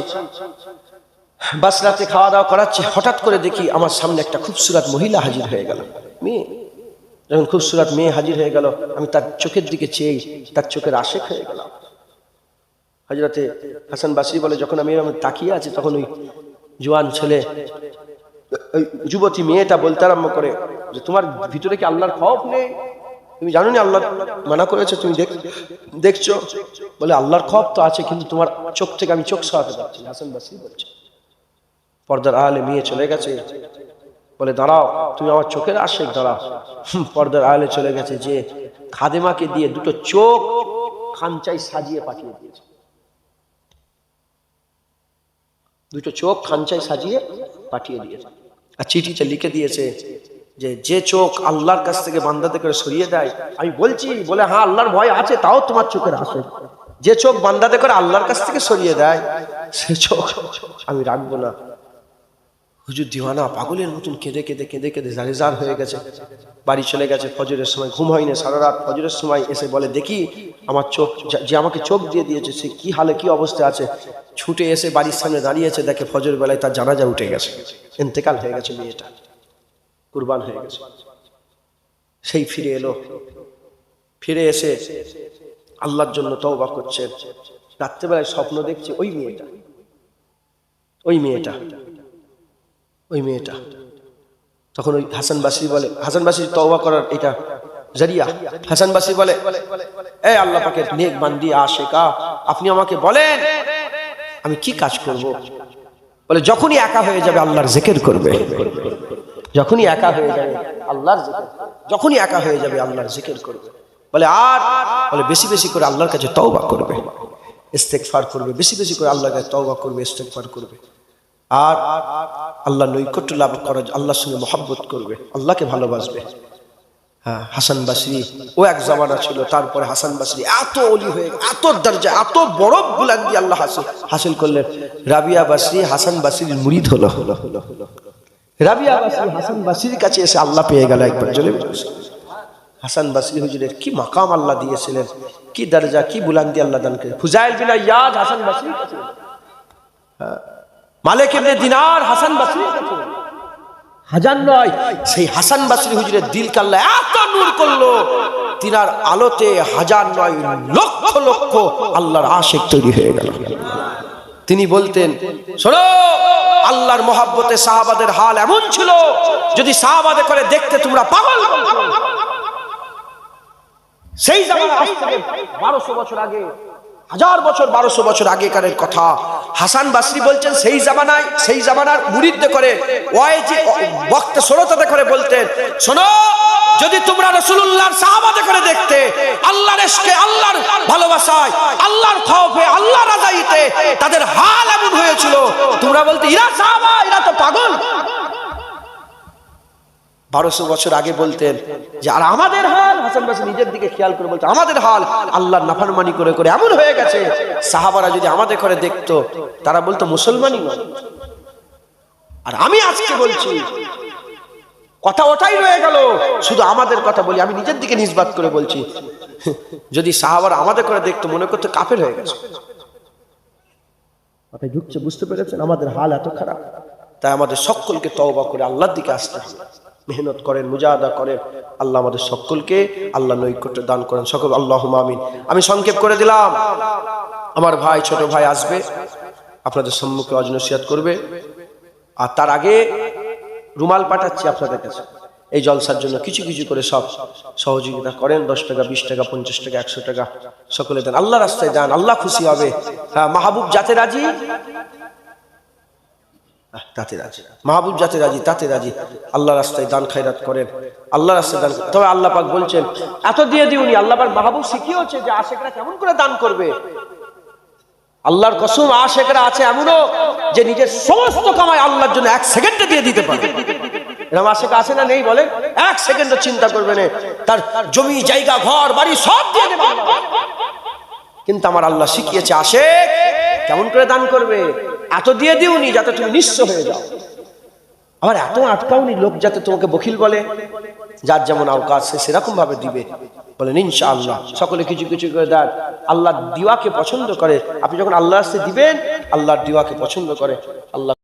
Speaker 1: বাসরাতে খাওয়া দাওয়া করাচ্ছি, হঠাৎ করে দেখি আমার সামনে একটা খুবসুরত মহিলা হাজির হয়ে গেল। মেয়ে, যখন খুবসুরত মেয়ে হাজির হয়ে গেল, আমি তার চোখের দিকে চেয়ে তার চোখের আশিক হয়ে গেলাম। হযরতে হাসান বসরি বলে, যখন আমি এরকম তাকিয়ে আছি তখন ওই জওয়ান ছেলে, ওই যুবতী মেয়েটা বলতে আরম্ভ করে যে তোমার ভিতরে কি আল্লাহর খৌফ নেই? তুমি জানো না আল্লাহ মানা করেছে, তুমি দেখছো? বলে আল্লাহর খৌফ তো আছে, কিন্তু তোমার চোখ থেকে আমি চোখ সরাতে পারছি না। হাসান বসরি বলছে, পর্দার আড়ালে মেয়ে চলে গেছে, বলে দাঁড়াও, তুমি আমার চোখের আশিক, দাঁড়াও। পর্দার আড়ালে চলে গেছে, যে খাদেমাকে দিয়ে দুটো চোখ খানচাই সাজিয়ে পাঠিয়ে দিয়েছে। দুটো চোখ খানচাই সাজিয়ে পাঠিয়ে দিয়েছে, আর চিঠিতে লিখে দিয়েছে যে যে চোখ আল্লাহর কাছ থেকে বান্দাদের করে সরিয়ে দেয়, আমি বলছি বলে হ্যাঁ আল্লাহর ভয় আছে, তাও তোমার চোখের আশিক। যে চোখ বান্দাদের করে আল্লাহর কাছ থেকে সরিয়ে দেয়, সে চোখ আমি রাখবো না। হুজুর দিওয়ানা পাগলের মতন কেঁদে কেঁদে কেঁদে কেঁদে জারেজার হয়ে গেছে, বাড়ি চলে গেছে। ফজরের সময় ঘুম হয়নি সারা রাত। ফজরের সময় এসে বলে, দেখি আমার চোখ, যে আমাকে চোখ দিয়ে দিয়েছে সে কি হালে কি অবস্থা আছে। ছুটে এসে বাড়ির সামনে দাঁড়িয়েছে, দেখে ফজর বেলায় তার জানাজা উঠে গেছে, ইন্তেকাল হয়ে গেছে, মেয়েটা কুরবান হয়ে গেছে। সেই ফিরে এলো, ফিরে এসে আল্লাহর জন্য তওবা করছে। রাত্রেবেলায় স্বপ্ন দেখছে ওই মেয়েটা, ওই মেয়েটা, ওই মেয়েটা। তখন ওই হাসান বসরি বলে, হাসান বসরি তওবা করার এটা জরিয়া। হাসান বসরি বলে, এই আল্লাহ পাকের নেক বান্দি আশিকা, আপনি আমাকে বলেন আমি কি কাজ করব? বলে যখনই একা হয়ে যাবে আল্লাহর জিকির করবে, যখনই একা হয়ে যাবে আল্লাহর জিকির, যখনই একা হয়ে যাবে আল্লাহর জিকির করবে। বলে আর বলে বেশি বেশি করে আল্লাহর কাছে তওবা করবে, ইস্তেগফার করবে, বেশি বেশি করে আল্লাহর কাছে তওবা করবে, ইস্তেগফার করবে। আর আল্লাহ নৈকট্য লাভ করার, আল্লাহর সঙ্গে মহব্বত করবে, আল্লাহকে ভালোবাসবে। হ্যাঁ, হাসান বসরি ও এক জামানা ছিল। তারপরে হাসান বসরি এত ওলি হয়ে, এত দরজা, এত বড় বুলন্দি আল্লাহ হাসিল করলেন। রাবিয়া বসরি হাসান বসরির মুরিদ হলো। রাবিয়া বসরি হাসান বসরির কাছে এসে আল্লাহ পেয়ে গেল। একবার চলে হাসান বসরি হুজুরের কি মাকাম আল্লাহ দিয়েছিলেন, কি দরজা, কি বুলন্দি আল্লাহ দান করেন। ফুজাইল বিন আয়াদ হাসান বসরির কাছে, মালিক ইবনে দিনার হাসান বসরির কাছে, হাজার নয়, সেই হাসান বসরি হুজুরের দিলকে আল্লাহ এত নূর করলো, তিনার আলোতে হাজার নয় লক্ষ লক্ষ আল্লাহর আশিক তৈরি হয়ে গেল। তিনি বলতেন, শোনো, আল্লাহর মহব্বতে সাহাবাদের হাল এমন ছিল, যদি সাহাবাদের করে দেখতে তোমরা পাগল। সেই জামানা 1200 বছর আগে, 1000 বছর 1200 বছর আগেকারের কথা। হাসান বসরি বলছেন সেই জামানায়, সেই জামানার মুরিদদের করে ওয়াইজি বক্তা শ্রোতাদের করে বলতেন, শোনো, যদি তোমরা রাসূলুল্লাহর সাহাবাদের করে দেখতে, আল্লাহর ইশকে, আল্লাহর ভালোবাসায়, আল্লাহর খৌফে, আল্লাহর রাজাইতে তাদের হাল এমন হয়েছিল, তোমরা বলতে এরা সাহাবা, এরা তো পাগল। 1200 বছর আগে বলতেন যে আর আমাদের হাল, হাসান বসরি নিজের দিকে খেয়াল করে বলতেন, আমাদের হাল আল্লাহর নাফরমানি করে করে এমন হয়ে গেছে, সাহাবারা যদি আমাদের করে দেখতো তারা বলতো মুসলমানই নয়। আর আমি আজকে বলছি কথা ওটাই রয়ে গেল। শুধু আমাদের কথা বলি, আমি নিজের দিকে নিসবাত করে বলছি, যদি সাহাবারা আমাদের করে দেখতো মনে করতে কাফের হয়ে গেছে। মাথায় ঢুকছে, বুঝতে পেরেছেন? আমাদের হাল এত খারাপ। তাই আমাদের সকলকে তওবা করে আল্লাহর দিকে আসতে হবে, মেহনত করেন, মুজাহাদা করেন। আল্লাহ আমাদের সকলকে আল্লাহ নৈকট্য দান করেন সকল, আল্লাহুম্মা আমিন। আমি সংক্ষেপ করে দিলাম, আমার ভাই ছোট ভাই আসবে আপনাদের সম্মুখে ওয়াজ নসিহত করবে। আর তার আগে রুমাল পাঠাচ্ছি আপনাদের কাছে, এই জলসার জন্য কিছু কিছু করে সব সহযোগিতা করেন। 10 টাকা, 20 টাকা, 50 টাকা, 100 টাকা সকলে দেন, আল্লাহ রাস্তায় দেন, আল্লাহ খুশি হবে। হ্যাঁ, মাহবুব যাতে রাজি তাতে রাজি, মাহবুব যাতে রাজি তাতে রাজি। আল্লাহ রাস্তায় দান খায়রাত করেন, আল্লাহ রাস্তায় দান। তবে আল্লাহ পাক বলছেন এত দিয়ে দিউনি। আল্লাহ পাক মাহবুব শিখিয়েছে যে আশেকরা কেমন করে দান করবে। আল্লাহর কসম, আশেকরা আছে এমনও যে নিজের সমস্ত কামাই আল্লাহর জন্য 1 সেকেন্ডে দিয়ে দিতে পারে। এরকম আশেক আছে না? নেই বলেন? 1 সেকেন্ডও চিন্তা করবে না, তার জমি জায়গা ঘর বাড়ি সব দিয়ে দেবে। কিন্তু আমার আল্লাহ শিখিয়েছে আশেক কেমন করে দান করবে। এত দিয়ে দিওনি যাতে তুমি নিঃস্ব হয়ে যাও, আবার এত আটকাওনি লোক যাতে তোমাকে বখিল বলে। যার যেমন আওকাত সে সেরকম ভাবে দিবে। বলেন ইনশাআল্লাহ। সকলে কিছু কিছু করে দেন। আল্লাহ দিওয়াকে পছন্দ করে। আপনি যখন আল্লাহর কাছে দিবেন, আল্লাহর দিওয়াকে পছন্দ করে। আল্লাহ